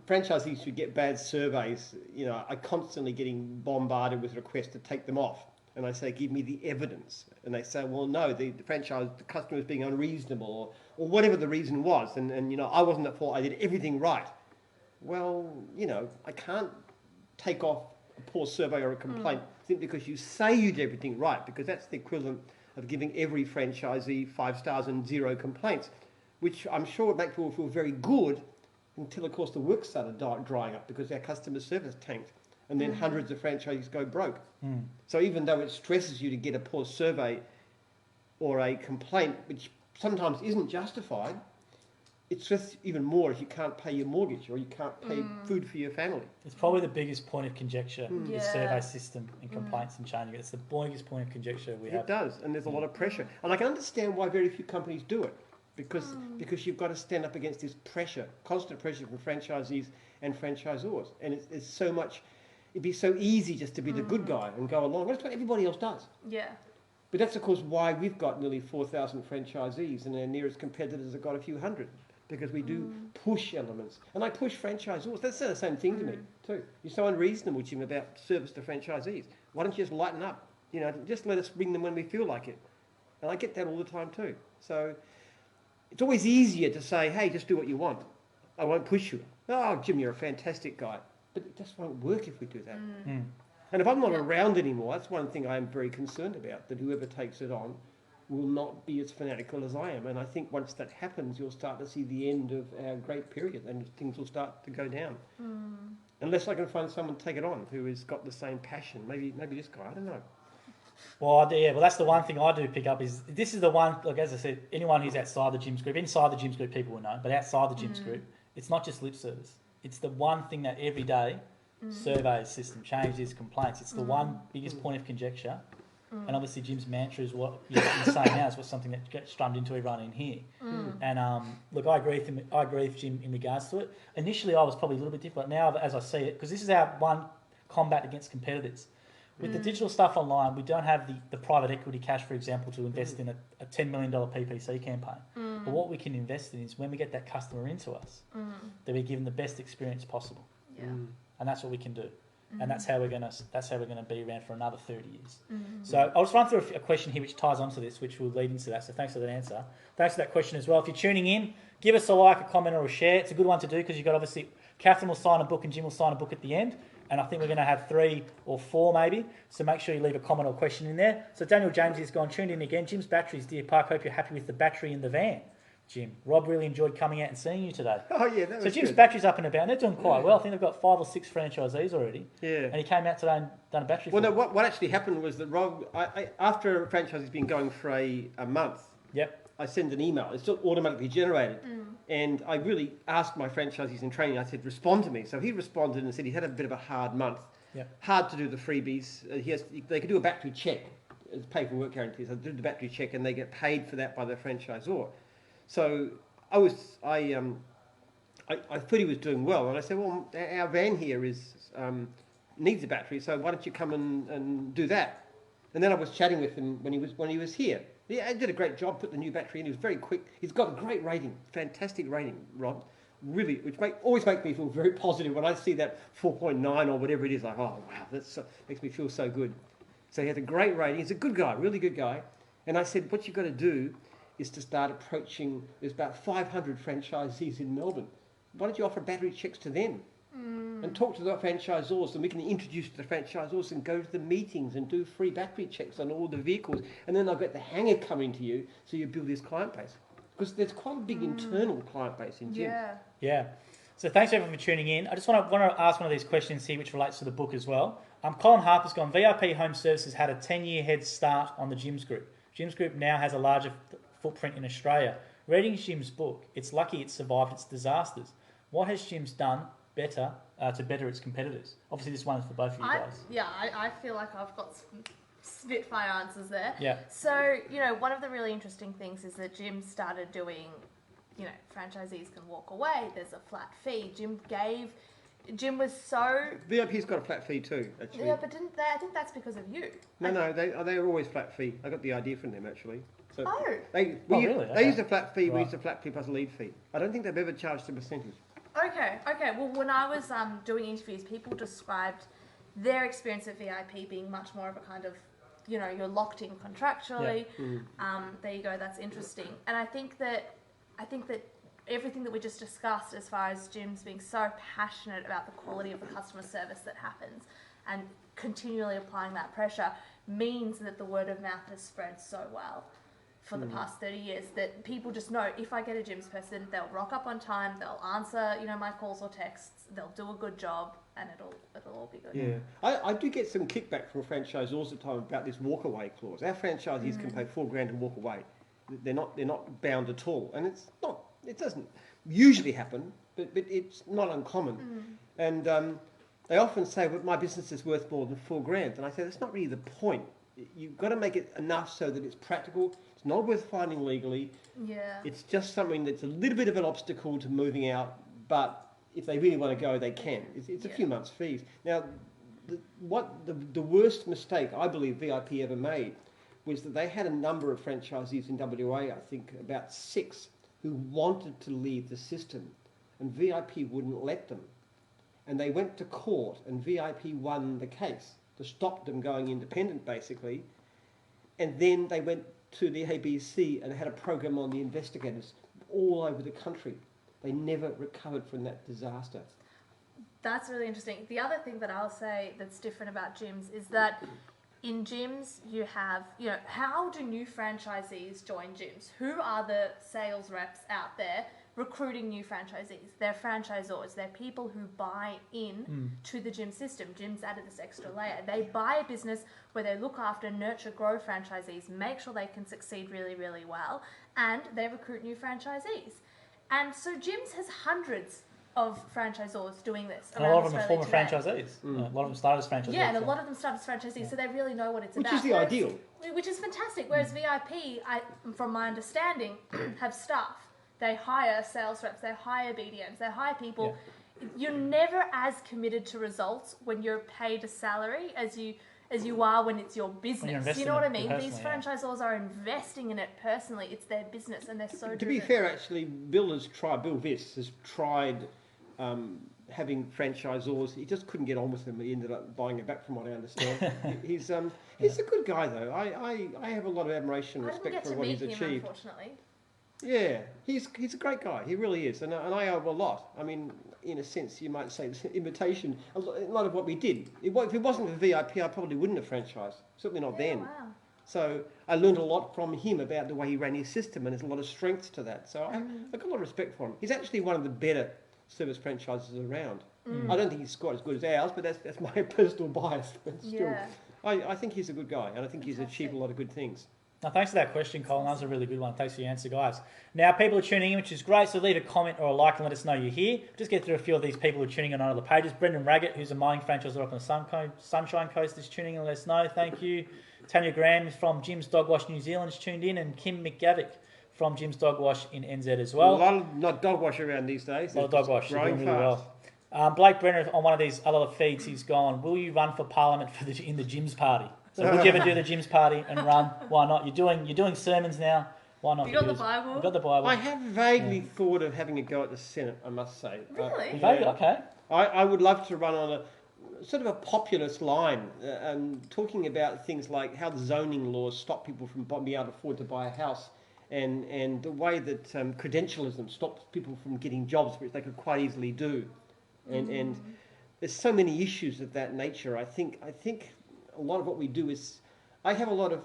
franchisees who get bad surveys, are constantly getting bombarded with requests to take them off. And I say, give me the evidence. And they say, well, no, the customer is being unreasonable or whatever the reason was. And I wasn't at fault. I did everything right. Well, I can't take off a poor survey or a complaint simply because you say you did everything right, because that's the equivalent of giving every franchisee 5 stars and 0 complaints, which I'm sure would make people feel very good until, of course, the work started drying up because our customer service tanked. And then hundreds of franchisees go broke. So even though it stresses you to get a poor survey or a complaint, which sometimes isn't justified, it stresses even more if you can't pay your mortgage or you can't pay food for your family. It's probably the biggest point of conjecture, the survey system and complaints and changing it. It's the biggest point of conjecture we have. It does, and there's a lot of pressure. And I can understand why very few companies do it, because you've got to stand up against this pressure, constant pressure from franchisees and franchisors. And it's so much... It'd be so easy just to be the good guy and go along. That's what everybody else does. Yeah. But that's, of course, why we've got nearly 4,000 franchisees and our nearest competitors have got a few hundred, because we do push elements. And I push franchisors. That's the same thing to me, too. You're so unreasonable, Jim, about service to franchisees. Why don't you just lighten up? You know, just let us bring them when we feel like it. And I get that all the time, too. So it's always easier to say, hey, just do what you want. I won't push you. Oh, Jim, you're a fantastic guy. But it just won't work if we do that. And if I'm not around anymore, that's one thing I'm very concerned about, that whoever takes it on will not be as fanatical as I am. And I think once that happens, you'll start to see the end of our great period and things will start to go down. Unless I can find someone to take it on who has got the same passion. Maybe this guy, I don't know. Well, that's the one thing I do pick up is this is the one, like as I said, anyone who's outside the Gyms Group, inside the Gyms Group people will know, but outside the Gyms Group, it's not just lip service. It's the one thing that every day surveys, system changes, complaints. It's the one biggest point of conjecture. And obviously Jim's mantra is what you're saying now is what's something that gets strummed into everyone in here. And look, I agree with Jim in regards to it. Initially I was probably a little bit different. Now as I see it, because this is our one combat against competitors. With the digital stuff online, we don't have the private equity cash, for example, to invest in a $10 million PPC campaign. But what we can invest in is when we get that customer into us, that we give them the best experience possible. Yeah. And that's what we can do. And that's how we're gonna be around for another 30 years. So I'll just run through a question here which ties onto this, which will lead into that. So thanks for that answer. Thanks for that question as well. If you're tuning in, give us a like, a comment, or a share. It's a good one to do because you've got obviously Catherine will sign a book and Jim will sign a book at the end. And I think we're going to have 3 or 4 maybe. So make sure you leave a comment or question in there. So Daniel James has gone, tuned in again. Jim's batteries, Deer Park. Hope you're happy with the battery in the van, Jim. Rob really enjoyed coming out and seeing you today. Oh, yeah, that was So Jim's good. battery's up and about. And they're doing quite well. I think they've got 5 or 6 franchisees already. Yeah. And he came out today and done a battery Well, for no, what actually happened was that Rob, after a franchise has been going for a month, I send an email. It's still automatically generated. And I really asked my franchisees in training, I said, respond to me. So he responded and said he had a bit of a hard month. Hard to do the freebies. They could do a battery check. It's paperwork guarantees. They do the battery check and they get paid for that by the franchisor. So I thought he was doing well. And I said, well, our van here needs a battery, so why don't you come and do that? And then I was chatting with him when he was here. Yeah, he did a great job, put the new battery in. He was very quick. He's got a great rating, fantastic rating, Rob. Really, which always makes me feel very positive when I see that 4.9 or whatever it is. Like, oh wow, makes me feel so good. So he has a great rating. He's a good guy, really good guy. And I said, what you've got to do is to start approaching. There's about 500 franchisees in Melbourne. Why don't you offer battery checks to them? And talk to the franchisors, and we can introduce you to the franchisors and go to the meetings and do free battery checks on all the vehicles. And then they'll get the hang of coming to you, so you build this client base. Because there's quite a big internal client base in gyms. Yeah. So thanks everyone for tuning in. I just want to ask one of these questions here, which relates to the book as well. Colin Harper's gone, VIP Home Services had a 10-year head start on the Gyms Group. Gyms Group now has a larger footprint in Australia. Reading Jim's book, it's lucky it survived its disasters. What has Gyms done better to better its competitors? Obviously, this one is for both of you guys. I feel like I've got some spitfire answers there. Yeah. So, one of the really interesting things is that Jim started doing, franchisees can walk away. There's a flat fee. Jim was so... VIP's got a flat fee too, actually. Yeah, but didn't they? I think that's because of you. No, they were always flat fee. I got the idea from them, actually. So really? They used a flat fee, we used a flat fee plus a lead fee. I don't think they've ever charged a percentage. Okay. Well, when I was doing interviews, people described their experience at VIP being much more of a kind of, you're locked in contractually. There you go. That's interesting. And I think that everything that we just discussed, as far as gyms being so passionate about the quality of the customer service that happens, and continually applying that pressure means that the word of mouth has spread so well for the past 30 years that people just know if I get a gyms person, they'll rock up on time, they'll answer, my calls or texts, they'll do a good job, and it'll all be good. Yeah, I do get some kickback from franchisors all the time about this walk-away clause. Our franchisees can pay $4,000 and walk away. They're not bound at all, and it doesn't usually happen, but it's not uncommon. And they often say, "Well, my business is worth more than $4,000," and I say that's not really the point. You've got to make it enough so that it's practical. It's not worth fighting legally. Yeah. It's just something that's a little bit of an obstacle to moving out, but if they really want to go, they can. It's a few months' fees. Now, the worst mistake I believe VIP ever made was that they had a number of franchisees in WA, I think about 6, who wanted to leave the system, and VIP wouldn't let them. And they went to court, and VIP won the case to stop them going independent, basically. And then they went to the ABC and had a program on the investigators all over the country. They never recovered from that disaster. That's really interesting. The other thing that I'll say that's different about gyms is that in gyms you have, how do new franchisees join gyms? Who are the sales reps out there recruiting new franchisees? They're franchisors. They're people who buy in to the gym system. Gyms added this extra layer. They buy a business where they look after, nurture, grow franchisees, make sure they can succeed really, really well, and they recruit new franchisees. And so gyms has hundreds of franchisors doing this. And a lot of them are former franchisees. A lot of them started as franchisees. Yeah, and a lot of them started as franchisees, so they really know what it's about. Which is the ideal. Which is fantastic. Whereas VIP, from my understanding, have staff. They hire sales reps, they hire BDMs, they hire people. Yeah. You're never as committed to results when you're paid a salary as you are when it's your business. You know what I mean? These franchisors are investing in it personally. It's their business, and they're so driven. To be fair, actually, Bill Viss has tried having franchisors. He just couldn't get on with them. He ended up buying it back, from what I understand. He's a good guy, though. I have a lot of admiration and respect for what he's achieved. Unfortunately. Yeah, he's a great guy. He really is, and I owe him a lot. I mean, in a sense, you might say it's an imitation. A lot of what we did. If it wasn't for VIP, I probably wouldn't have franchised. Certainly not then. Wow. So I learned a lot from him about the way he ran his system, and there's a lot of strengths to that. So I've got a lot of respect for him. He's actually one of the better service franchises around. I don't think he's quite as good as ours, but that's my personal bias. But still, I think he's a good guy, and I think he's achieved a lot of good things. Now, thanks for that question, Colin. That was a really good one. Thanks for your answer, guys. Now, people are tuning in, which is great, so leave a comment or a like and let us know you're here. Just get through a few of these people who are tuning in on other pages. Brendan Raggett, who's a mining franchisor up on the Sunshine Coast, is tuning in. Let us know. Thank you. Tanya Graham from Jim's Dog Wash New Zealand is tuned in, and Kim McGavick from Jim's Dog Wash in NZ as well. A lot of not dog wash around these days. A lot of dog wash. They're doing really well. Blake Brenner, on one of these other feeds, he's gone, will you run for Parliament in the Gyms party? So would you ever do the Gyms party and run? Why not? You're doing sermons now. Why not? You got the Bible? You got the Bible. I have vaguely thought of having a go at the Senate, I must say. Really? Vaguely? Okay. I would love to run on a sort of a populist line, talking about things like how the zoning laws stop people from being able to afford to buy a house, and the way that credentialism stops people from getting jobs which they could quite easily do, and there's so many issues of that nature. I think a lot of what we do is, I have a lot of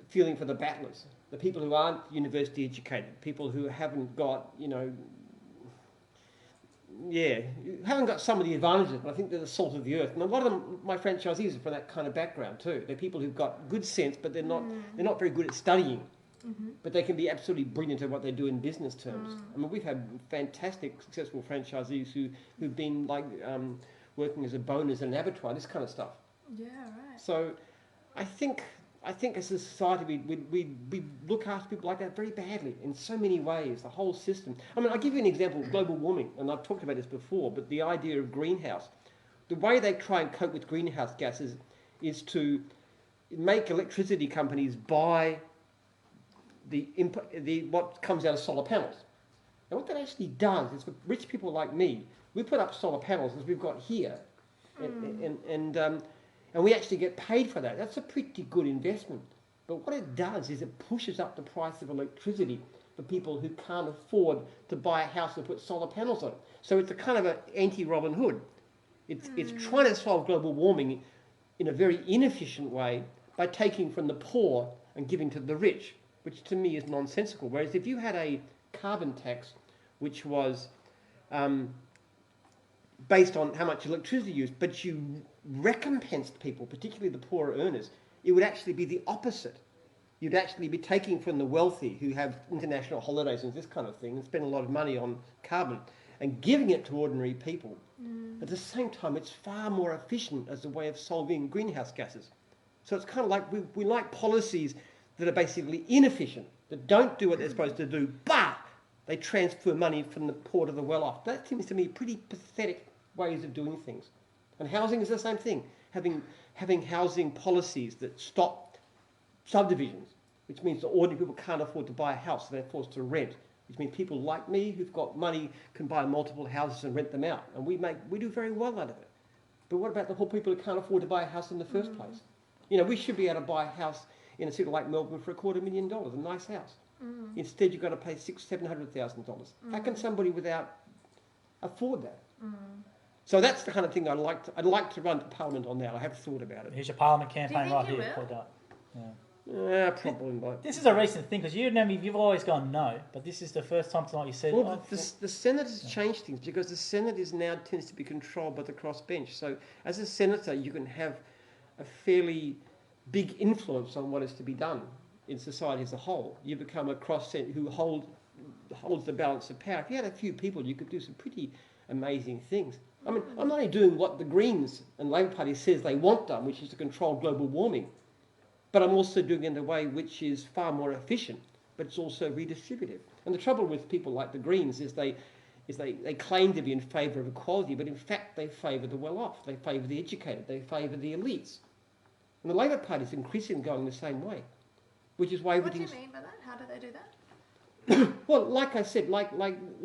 feeling for the battlers, the people who aren't university educated, people who haven't got, haven't got some of the advantages, but I think they're the salt of the earth. And a lot of them, my franchisees, are from that kind of background too. They're people who've got good sense, but they're not very good at studying. But they can be absolutely brilliant at what they do in business terms. I mean, we've had fantastic, successful franchisees who've been like working as a boners in an abattoir, this kind of stuff. Yeah, right. So I think as a society we look after people like that very badly in so many ways, the whole system. I mean, I'll give you an example of global warming, and I've talked about this before, but the idea of greenhouse. The way they try and cope with greenhouse gases is to make electricity companies buy what comes out of solar panels. And what that actually does is, for rich people like me, we put up solar panels as we've got here, and we actually get paid for that. That's a pretty good investment. But what it does is it pushes up the price of electricity for people who can't afford to buy a house and put solar panels on it. So it's a kind of an anti-Robin Hood. It's trying to solve global warming in a very inefficient way by taking from the poor and giving to the rich, which to me is nonsensical. Whereas if you had a carbon tax which was based on how much electricity you use, but you recompensed people, particularly the poorer earners, it would actually be the opposite. You'd actually be taking from the wealthy who have international holidays and this kind of thing and spend a lot of money on carbon and giving it to ordinary people. At the same time, it's far more efficient as a way of solving greenhouse gases. So it's kind of like we like policies that are basically inefficient, that don't do what they're supposed to do, but they transfer money from the poor to the well-off. That seems to me pretty pathetic ways of doing things. And housing is the same thing. Having housing policies that stop subdivisions, which means that ordinary people can't afford to buy a house, so they're forced to rent, which means people like me who've got money can buy multiple houses and rent them out. And we do very well out of it. But what about the poor people who can't afford to buy a house in the first place? You know, we should be able to buy a house in a city like Melbourne for $250,000, a nice house. Instead, you've got to pay $700,000. How can somebody without afford that? So that's the kind of thing I'd like to run to Parliament on that. I have thought about it. Here's your Parliament campaign right here. Yeah, probably not. This is a recent thing because you've always gone no, but this is the first time tonight you said. Well, the Senate has changed things because the Senate now tends to be controlled by the crossbench. So as a senator, you can have a fairly big influence on what is to be done in society as a whole. You become a cross-bench who holds the balance of power. If you had a few people, you could do some pretty amazing things. I mean, I'm not only doing what the Greens and Labor Party says they want done, which is to control global warming, but I'm also doing it in a way which is far more efficient, but it's also redistributive. And the trouble with people like the Greens is they claim to be in favour of equality, but in fact they favour the well-off, they favour the educated, they favour the elites. And the Labor Party is increasingly going the same way, which is why everything's... What do you mean by that? How do they do that? Well, like I said, like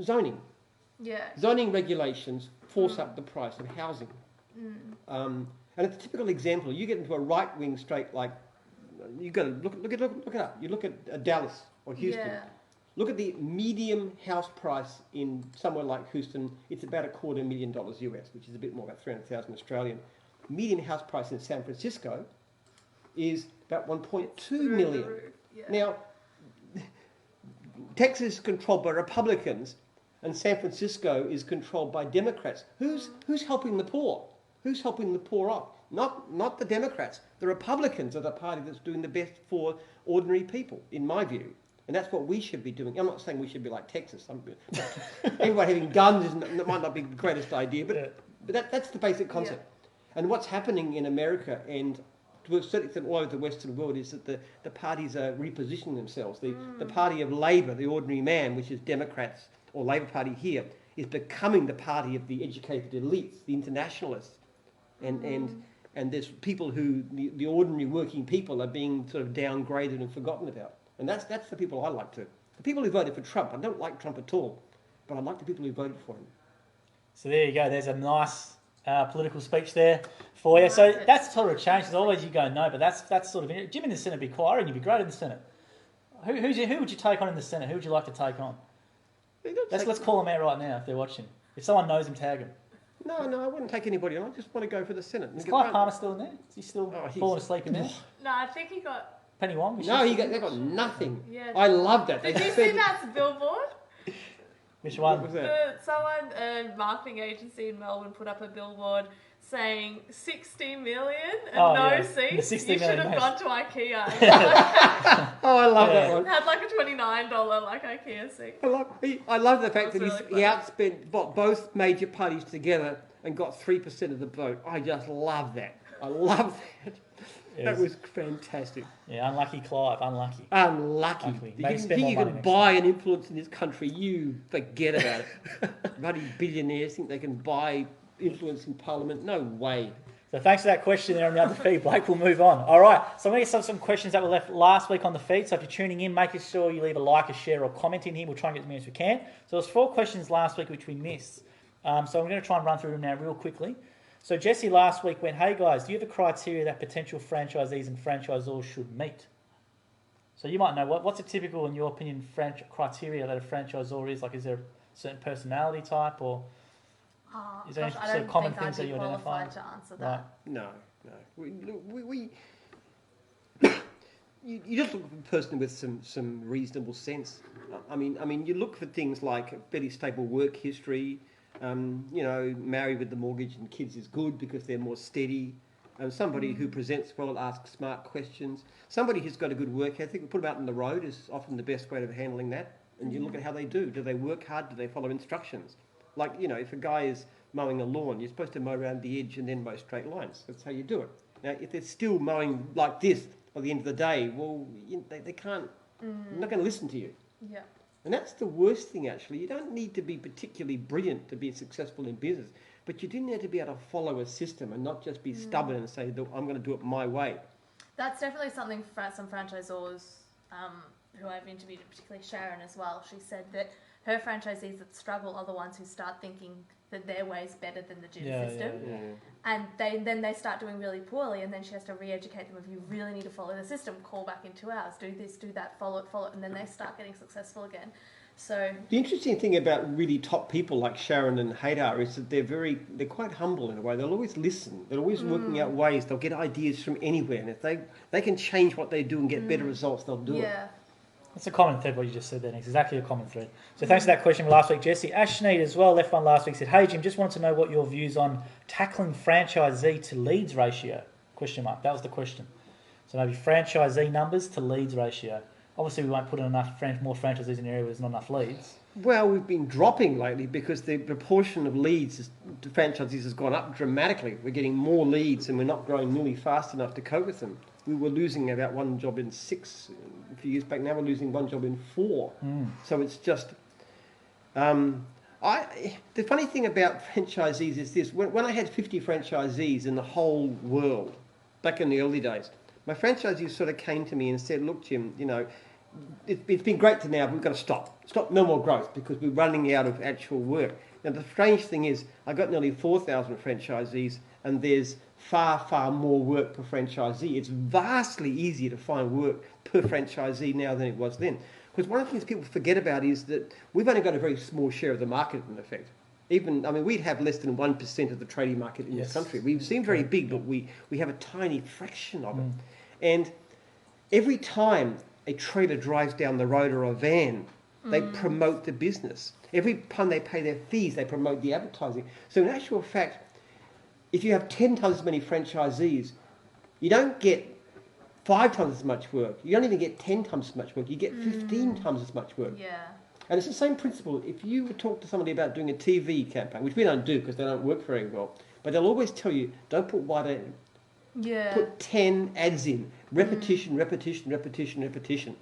zoning. Yeah. Zoning regulations force up the price of housing. And it's a typical example. You get into a right-wing state like... You've got to look it up. You look at Dallas or Houston. Yeah. Look at the medium house price in somewhere like Houston. It's about $250,000 US, which is a bit more, about 300,000 Australian. Median house price in San Francisco is about 1.2 million. Yeah. Now, Texas is controlled by Republicans, and San Francisco is controlled by Democrats. Who's helping the poor? Who's helping the poor off? Not the Democrats. The Republicans are the party that's doing the best for ordinary people, in my view. And that's what we should be doing. I'm not saying we should be like Texas. Everyone having guns might not be the greatest idea, but that's the basic concept. Yeah. And what's happening in America and to a certain extent all over the Western world is that the parties are repositioning themselves. The party of Labour, the ordinary man, which is Democrats or Labour Party here, is becoming the party of the educated elites, the internationalists. And there's people who, the ordinary working people are being sort of downgraded and forgotten about. And that's the people I like to. The people who voted for Trump, I don't like Trump at all, but I like the people who voted for him. So there you go. There's a nice political speech there for you. So that's sort of change. As always, you go no, but that's sort of... Jim in the Senate would be quieter and you'd be great in the Senate. Who would you take on in the Senate? Who would you like to take on? Let's call them out right now if they're watching. If someone knows him, tag him. No, I wouldn't take anybody on. I just want to go for the Senate. Is Clive Palmer still in there? Is he still falling asleep in there? No, I think he got... Penny Wong? No, they got nothing. Yeah. I love that. Did you see that billboard? Which one? What was that? Someone, a marketing agency in Melbourne, put up a billboard saying 60 million and seats. You should have gone to IKEA. I love that one. It had like a $29 like IKEA seat. I love the fact that really he outspent both major parties together and got 3% of the vote. I just love that. I love that. That was fantastic. Yeah, unlucky Clive, unlucky. Unlucky. You think you can buy an influence in this country, you forget about it. Bloody billionaires think they can buy influence in Parliament. No way. So thanks for that question there on the other feed, Blake. We'll move on. All right, so I'm going to get some questions that were left last week on the feed. So if you're tuning in, make sure you leave a like, a share, or comment in here. We'll try and get as many as we can. So there's 4 questions last week which we missed. So I'm going to try and run through them now real quickly. So Jesse last week went, hey guys, do you have a criteria that potential franchisees and franchisors should meet? So you might know, what's a typical, in your opinion, criteria that a franchisor is? Like, is there a certain personality type or... Is there any I sort don't of common think I'd things that be you identify? qualified to answer that. No. You just look for a person with some reasonable sense. I mean, you look for things like a fairly stable work history. Married with the mortgage and kids is good because they're more steady. Somebody who presents well, asks smart questions. Somebody who's got a good work ethic. We put them out on the road is often the best way of handling that. And you look at how they do. Do they work hard? Do they follow instructions? Like, if a guy is mowing a lawn, you're supposed to mow around the edge and then mow straight lines. That's how you do it. Now, if they're still mowing like this by the end of the day, well, they can't, they're not going to listen to you. Yeah. And that's the worst thing, actually. You don't need to be particularly brilliant to be successful in business, but you do need to be able to follow a system and not just be stubborn and say, I'm going to do it my way. That's definitely something some franchisors who I've interviewed, particularly Sharon as well, she said that her franchisees that struggle are the ones who start thinking that their way is better than the gym system. Yeah. And then they start doing really poorly, and then she has to re-educate them. If you really need to follow the system, call back in 2 hours, do this, do that, follow it, and then they start getting successful again. So the interesting thing about really top people like Sharon and Haydar is that they're quite humble in a way. They'll always listen. They're always working out ways. They'll get ideas from anywhere, and if they can change what they do and get better results, they'll do it. That's a common thread, what you just said there, Nick. Exactly a common thread. So thanks for that question from last week, Jesse. Ashneed as well, left one last week, said, hey, Jim, just wanted to know what your views on tackling franchisee to leads ratio? Question mark. That was the question. So maybe franchisee numbers to leads ratio. Obviously, we won't put in more franchisees in the area where there's not enough leads. Well, we've been dropping lately because the proportion of leads to franchisees has gone up dramatically. We're getting more leads and we're not growing nearly fast enough to cope with them. We were losing about one job in 6 a few years back. Now we're losing one job in 4. So it's just... the funny thing about franchisees is this. When I had 50 franchisees in the whole world, back in the early days, my franchisees sort of came to me and said, look, Jim, it's been great to now, but we've got to stop. Stop, no more growth because we're running out of actual work. Now, the strange thing is, I got nearly 4,000 franchisees and there's far, far more work per franchisee. It's vastly easier to find work per franchisee now than it was then. Because one of the things people forget about is that we've only got a very small share of the market in effect. We'd have less than 1% of the trading market in this country. We seem very big, but we have a tiny fraction of it. And every time a trailer drives down the road or a van, they promote the business. Every time they pay their fees, they promote the advertising. So in actual fact, if you have 10 times as many franchisees, you don't get 5 times as much work. You don't even get 10 times as much work. You get 15 times as much work. Yeah. And it's the same principle. If you would talk to somebody about doing a TV campaign, which we don't do because they don't work very well, but they'll always tell you, don't put one ad. Yeah. Put 10 ads in. Repetition, repetition, repetition, repetition.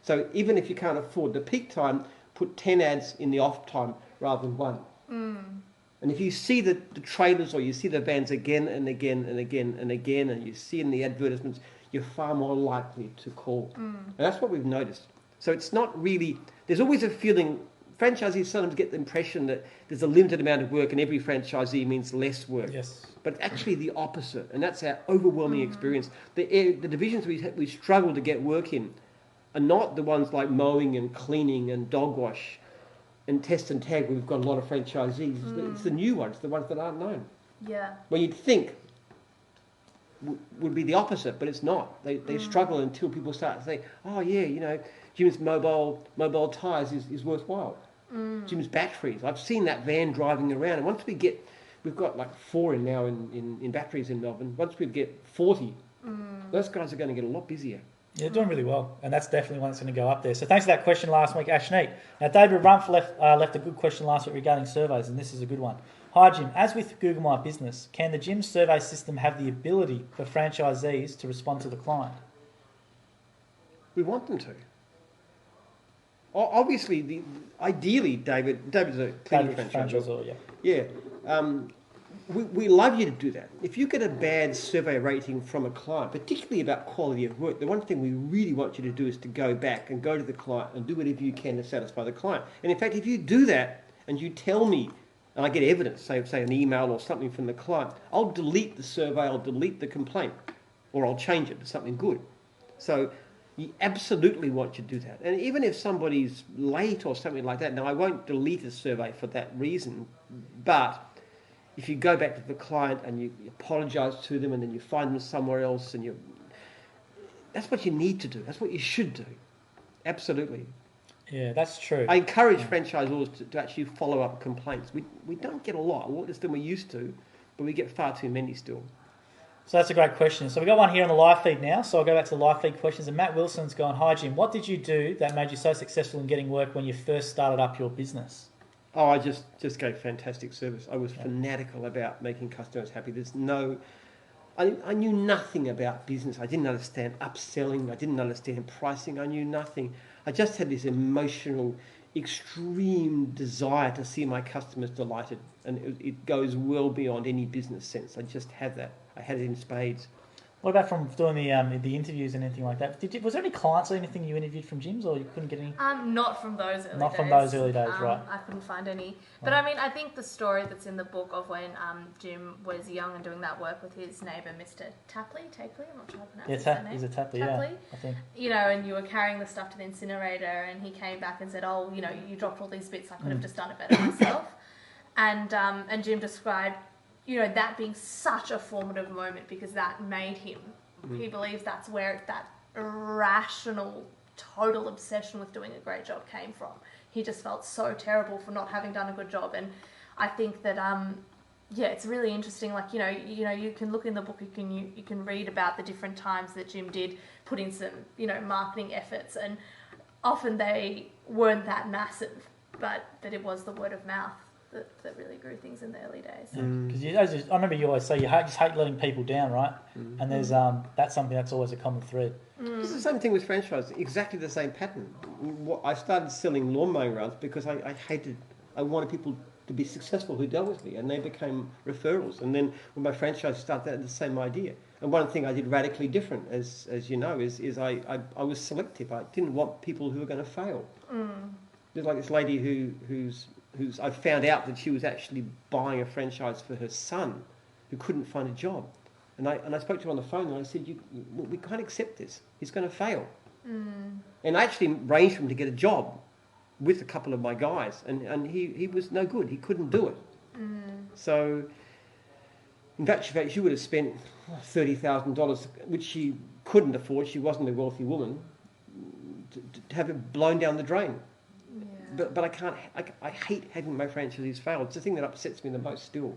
So even if you can't afford the peak time, put 10 ads in the off time rather than one. And if you see the trailers or you see the vans again and again and again and again, and you see in the advertisements, you're far more likely to call. And that's what we've noticed. So it's not really... There's always a feeling... Franchisees sometimes get the impression that there's a limited amount of work and every franchisee means less work. Yes. But actually the opposite, and that's our overwhelming experience. The divisions we struggle to get work in are not the ones like mowing and cleaning and dog wash and test and tag where we've got a lot of franchisees. It's the new ones, the ones that aren't known. Yeah. Well, you'd think would be the opposite, but it's not. They struggle until people start to say, oh yeah, Jim's mobile tyres is worthwhile. Jim's batteries. I've seen that van driving around, and once we've got like 4 now in batteries in Melbourne. Once we get 40, those guys are going to get a lot busier. Yeah, doing really well, and that's definitely one that's going to go up there. So thanks for that question last week, Ashneet. Now, David Rumpf left a good question last week regarding surveys, and this is a good one. Hi, Jim. As with Google My Business, can the gym survey system have the ability for franchisees to respond to the client? We want them to. Obviously, ideally, David's a cleaning franchisor. Yeah. We love you to do that. If you get a bad survey rating from a client, particularly about quality of work, the one thing we really want you to do is to go back and go to the client and do whatever you can to satisfy the client. And in fact, if you do that and you tell me, and I get evidence, say an email or something from the client, I'll delete the survey, I'll delete the complaint, or I'll change it to something good. So you absolutely want you to do that. And even if somebody's late or something like that, now I won't delete a survey for that reason, but if you go back to the client and you apologise to them and then you find them somewhere else that's what you need to do. That's what you should do. Absolutely. Yeah, that's true. I encourage franchisors to actually follow up complaints. We don't get a lot less than we used to, but we get far too many still. So that's a great question. So we've got one here on the live feed now. So I'll go back to the live feed questions. And Matt Wilson's gone, "Hi Jim, what did you do that made you so successful in getting work when you first started up your business?" Oh, I just gave fantastic service. I was fanatical about making customers happy. I knew nothing about business. I didn't understand upselling. I didn't understand pricing. I knew nothing. I just had this emotional, extreme desire to see my customers delighted. And it goes well beyond any business sense. I just had that. I had it in spades. What about from doing the interviews and anything like that? Was there any clients or anything you interviewed from Jim's, or you couldn't get any? Not from those early days. Not from those early days, right? I couldn't find any. But I mean, I think the story that's in the book of when Jim was young and doing that work with his neighbour, Mr. Tapley, I'm not sure how to pronounce his name. He's a Tapley, Tapley, yeah, I think. You know, and you were carrying the stuff to the incinerator, and he came back and said, "Oh, you know, you dropped all these bits. I could have just done it better myself." And Jim described, you know, that being such a formative moment because that made him. He believes that's where that irrational, total obsession with doing a great job came from. He just felt so terrible for not having done a good job, and I think that it's really interesting. Like you know, you can look in the book. You can read about the different times that Jim did put in some marketing efforts, and often they weren't that massive, but that it was the word of mouth that really grew things in the early days. Because I remember you always say you just hate letting people down, right? And there's that's something that's always a common thread. It's the same thing with franchising, exactly the same pattern. I started selling lawn mowing rounds because I wanted people to be successful who dealt with me, and they became referrals. And then when my franchise started, I had the same idea. And one thing I did radically different, as you know, is I was selective. I didn't want people who were going to fail. There's like this lady who's I found out that she was actually buying a franchise for her son who couldn't find a job. And I spoke to her on the phone and I said, we can't accept this. He's going to fail. And I actually arranged for him to get a job with a couple of my guys. And he was no good. He couldn't do it. So, in fact, she would have spent $30,000, which she couldn't afford. She wasn't a wealthy woman, to have it blown down the drain. But I can't. I hate having my franchisees fail. It's the thing that upsets me the most still.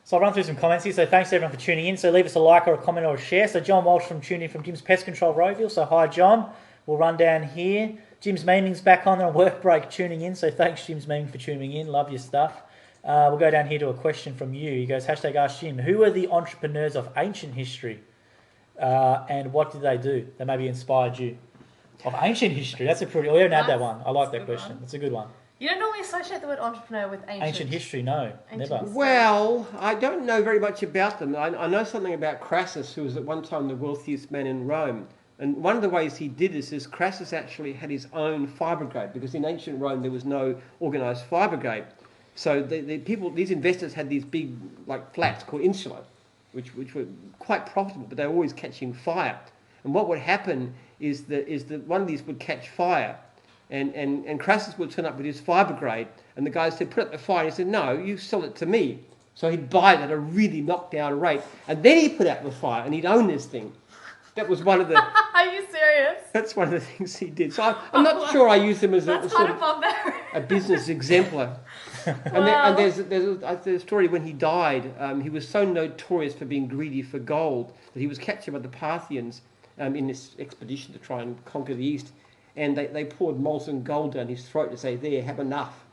So I'll run through some comments here. So thanks everyone for tuning in. So leave us a like or a comment or a share. So John Walsh tuning in from Jim's Pest Control Rowville. So hi John. We'll run down here. Jim's Meeming's back on a work break tuning in. So thanks Jim's Meeming for tuning in. Love your stuff. We'll go down here to a question from you. He goes, #Ask Jim. Who are the entrepreneurs of ancient history? And what did they do that maybe inspired you? Of ancient history. That's a pretty... We haven't had that one. I like that question. That's a good one. You don't normally associate the word entrepreneur with ancient history, no. Never. Well, I don't know very much about them. I know something about Crassus, who was at one time the wealthiest man in Rome. And one of the ways he did this is Crassus actually had his own fire brigade, because in ancient Rome there was no organised fire brigade. So these investors had these big flats called insula, which were quite profitable, but they were always catching fire. And what would happen is that one of these would catch fire, and Crassus would turn up with his fire brigade, and the guys said, put up the fire, and he said, no, you sell it to me. So he'd buy it at a really knockdown rate, and then he'd put out the fire, and he'd own this thing. That was one of the... Are you serious? That's one of the things he did. So I'm not sure I use him as a business exemplar. And there's a story when he died, he was so notorious for being greedy for gold that he was captured by the Parthians in this expedition to try and conquer the East, and they poured molten gold down his throat to say, there, have enough.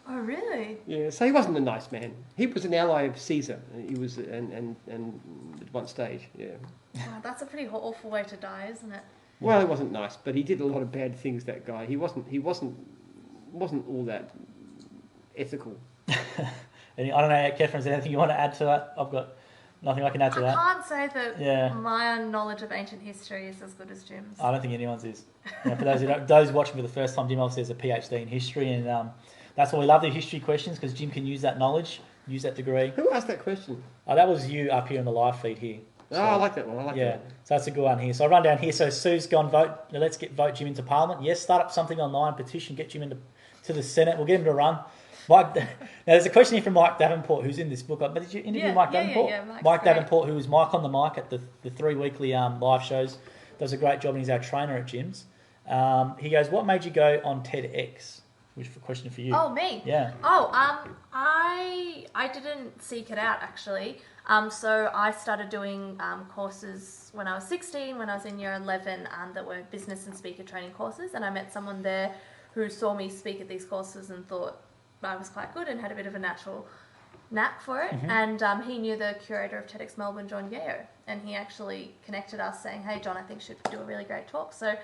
Oh, really? Yeah, so he wasn't a nice man. He was an ally of Caesar. He was, and at one stage, yeah. Wow, that's a pretty awful way to die, isn't it? Well, it wasn't nice, but he did a lot of bad things, that guy. He wasn't all that ethical. I don't know, Catherine, is there anything you want to add to that? I've got nothing I can add to that. I can't say that my knowledge of ancient history is as good as Jim's. I don't think anyone's is. For those watching for the first time, Jim obviously has a PhD in history, and that's why we love the history questions, because Jim can use that knowledge, use that degree. Who asked that question? That was you up here on the live feed here. So, I like that one. That one. So that's a good one here. So I'll run down here. So Sue's gone vote. Let's vote Jim into Parliament. Yes, start up something online, petition, get Jim into the Senate. We'll get him to run. Mike, now there's a question here from Mike Davenport, who's in this book. But did you interview Mike Davenport? Yeah, Mike Davenport, who was Mike on the mic at the 3 weekly live shows, does a great job, and he's our trainer at Jim's. He goes, "What made you go on Tedx?" Which is a question for you. Oh, me? Yeah. Oh, I didn't seek it out, actually. So I started doing courses when I was 16, when I was in year 11, that were business and speaker training courses, and I met someone there who saw me speak at these courses and thought I was quite good and had a bit of a natural knack for it. And he knew the curator of Tedx Melbourne, John Yayo, and he actually connected us saying, "Hey, John, I think you should do a really great talk." So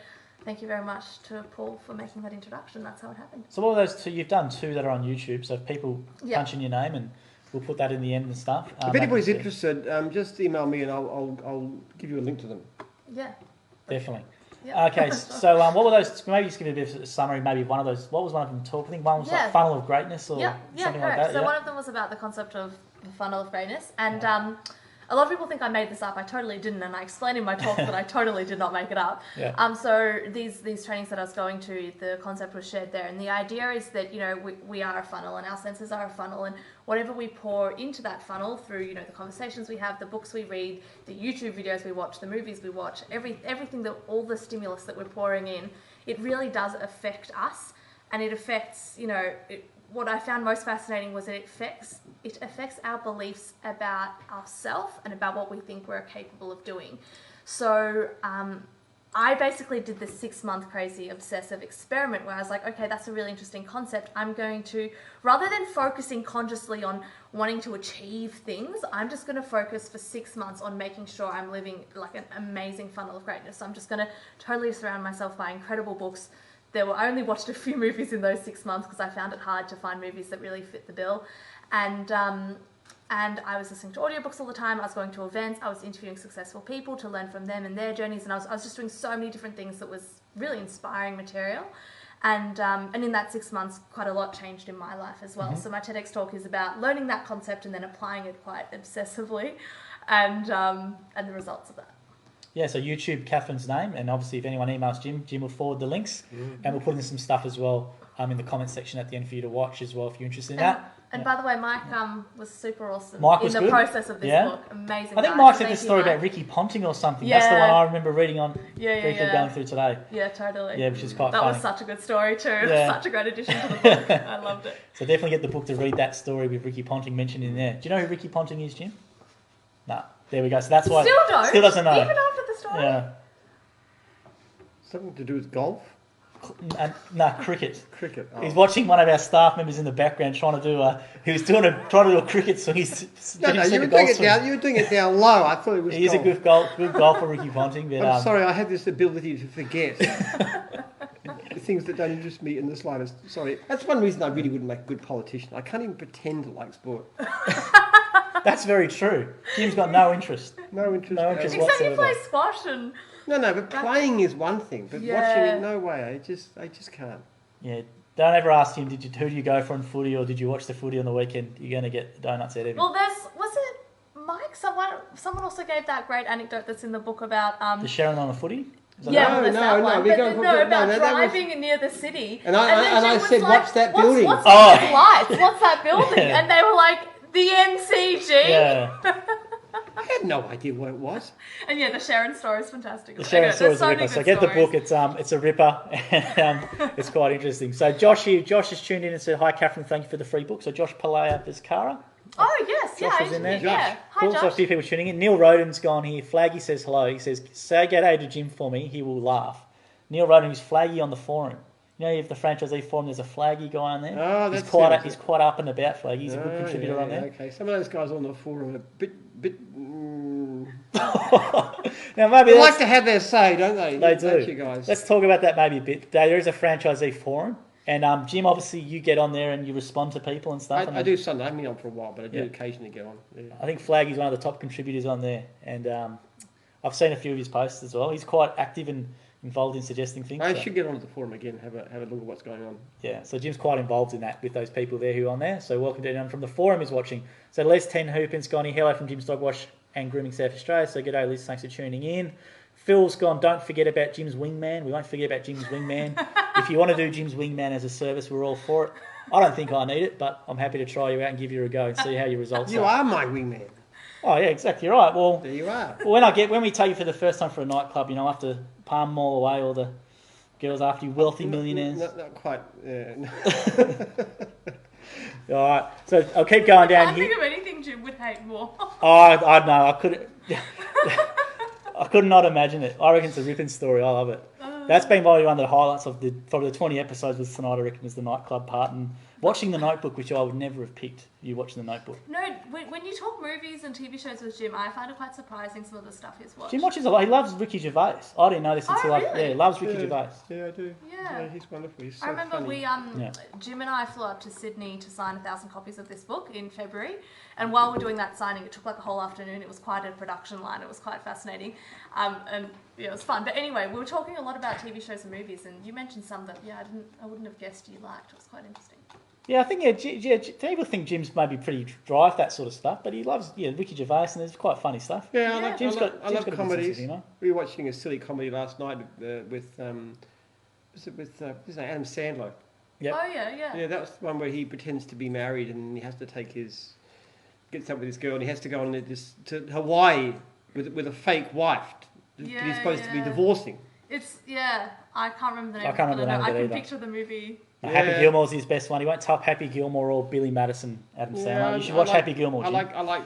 thank you very much to Paul for making that introduction. That's how it happened. So what are those two? You've done two that are on YouTube, so if people punch in your name, and we'll put that in the end and stuff. If anybody's interested, just email me and I'll give you a link to them. Yeah. Definitely. Yep. Okay, so what were those? Maybe just give me a bit of a summary. Maybe one of those. What was one of them talk? I think one was like funnel of greatness or something like that. So one of them was about the concept of the funnel of greatness, and a lot of people think I made this up. I totally didn't, and I explained in my talk that I totally did not make it up. So these trainings that I was going to, the concept was shared there, and the idea is that we are a funnel, and our senses are a funnel, and whatever we pour into that funnel through the conversations we have, the books we read, the YouTube videos we watch, the movies we watch, everything that all the stimulus that we're pouring in, it really does affect us, and it affects what I found most fascinating was that it affects our beliefs about ourselves and about what we think we're capable of doing. So I basically did this 6-month crazy obsessive experiment where I was like, okay, that's a really interesting concept. I'm going to, rather than focusing consciously on wanting to achieve things, I'm just going to focus for 6 months on making sure I'm living like an amazing funnel of greatness. So I'm just going to totally surround myself by incredible books. I only watched a few movies in those 6 months because I found it hard to find movies that really fit the bill. And I was listening to audiobooks all the time. I was going to events. I was interviewing successful people to learn from them and their journeys. And I was just doing so many different things that was really inspiring material. And in that 6 months, quite a lot changed in my life as well. So my TEDx talk is about learning that concept and then applying it quite obsessively, and the results of that. Yeah, so YouTube, Catherine's name, and obviously if anyone emails Jim will forward the links, and we'll put in some stuff as well in the comments section at the end for you to watch as well if you're interested in that. And by the way, Mike was super awesome in the process of this book. Amazing. I think Mike said this story about Ricky Ponting or something. Yeah. That's the one I remember reading on briefly going through today. Yeah, totally. Yeah, which is quite funny. funny. That was such a good story too. Yeah. Such a great addition to the book. I loved it. So definitely get the book to read that story with Ricky Ponting mentioned in there. Do you know who Ricky Ponting is, Jim? No. There we go. So that's why still doesn't know. Even after the story. Yeah. Something to do with golf? No, cricket. Cricket. Oh. He's watching one of our staff members in the background trying to do he was trying to do a cricket swing. You were doing it down low. I thought it was. He is a good golfer, Ricky Ponting. But, I'm sorry, I have this ability to forget things that don't interest me in the slightest. Sorry, that's one reason I really wouldn't make a good politician. I can't even pretend to like sport. That's very true. Jim's got no interest. No interest Except whatsoever. you play squash and. No, but playing is one thing, but watching it, no way. I just can't. Yeah, don't ever ask him, who do you go for in footy, or did you watch the footy on the weekend? You're going to get donuts out of him. Well, was it Mike? Someone also gave that great anecdote that's in the book about... the Sharon on the footy? No, about driving near the city. And I said, what's that building? What's those lights? What's that building? And they were like, the NCG. Yeah. I had no idea what it was. And the Sharon story is fantastic. The Sharon story is a ripper. So get the book. It's a ripper, and it's quite interesting. So Josh has tuned in and said, "Hi, Catherine. Thank you for the free book." So Josh Palaya Vizcara. Oh yes, Josh was in there. Yeah. Hi, cool. Josh. So a few people tuning in. Neil Roden's gone here. Flaggy says hello. He says, "Say g'day to Jim for me. He will laugh." Neil Roden is Flaggy on the forum. You know, you have the franchisee forum. There's a Flaggy guy on there. Oh, he's quite up and about. Flaggy. He's a good contributor on there. Okay, some of those guys on the forum are a bit. Now maybe they like to have their say, don't they? They do. You guys. Let's talk about that maybe a bit. There is a franchisee forum, and Jim, obviously, you get on there and you respond to people and stuff. I do Sunday. I haven't been on for a while, but I do occasionally get on. Yeah. I think Flaggy's one of the top contributors on there, and I've seen a few of his posts as well. He's quite active and involved in suggesting things. I should get onto the forum again, have a look at what's going on. Yeah, so Jim's quite involved in that with those people there who are on there. So welcome to anyone from the forum who's watching. So Les 10 Hoopin's gone here. Hello from Jim's Dog Wash and Grooming South Australia. So g'day Liz, thanks for tuning in. Phil's gone, don't forget about Jim's wingman. We won't forget about Jim's wingman. if you want to do Jim's wingman as a service, we're all for it. I don't think I need it, but I'm happy to try you out and give you a go and see how your results You are my wingman. Oh yeah, exactly right. Well, There you are. when we take you for the first time for a nightclub, I have to palm them all away, all the girls after you, wealthy millionaires. Not quite. All right, so I'll keep going down I can't here. think of anything Jim would hate more. I know. I could. I could not imagine it. I reckon it's a ripping story. I love it. That's been probably one of the highlights of the 20 episodes with tonight. I reckon was the nightclub part and watching The Notebook, which I would never have picked. You watching The Notebook. No, when you talk movies and TV shows with Jim, I find it quite surprising some of the stuff he's watched. Jim watches a lot. He loves Ricky Gervais. I didn't know this until really? he loves Ricky Gervais. Yeah, I do. Yeah. He's wonderful. He's so I remember funny. Jim and I flew up to Sydney to sign 1,000 copies of this book in February. And while we're doing that signing, it took like a whole afternoon. It was quite a production line. It was quite fascinating. And yeah, it was fun. But anyway, we were talking a lot about TV shows and movies, and you mentioned some that I wouldn't have guessed you liked. It was quite interesting. Yeah, I think people think Jim's maybe pretty dry with that sort of stuff, but he loves Ricky Gervais and there's quite funny stuff. Yeah, Yeah. I love got a comedies. sense of humour. We were watching a silly comedy last night with his name, Adam Sandler. Yep. Oh yeah. Yeah, that was the one where he pretends to be married and he has to gets up with this girl and he has to go on to Hawaii with a fake wife that he's supposed to be divorcing. I can't remember the name. I can't remember the name of it I can either. picture the movie. Happy Gilmore's his best one. He won't top Happy Gilmore or Billy Madison, Adam Sandler. You should watch Happy Gilmore, Jim. I like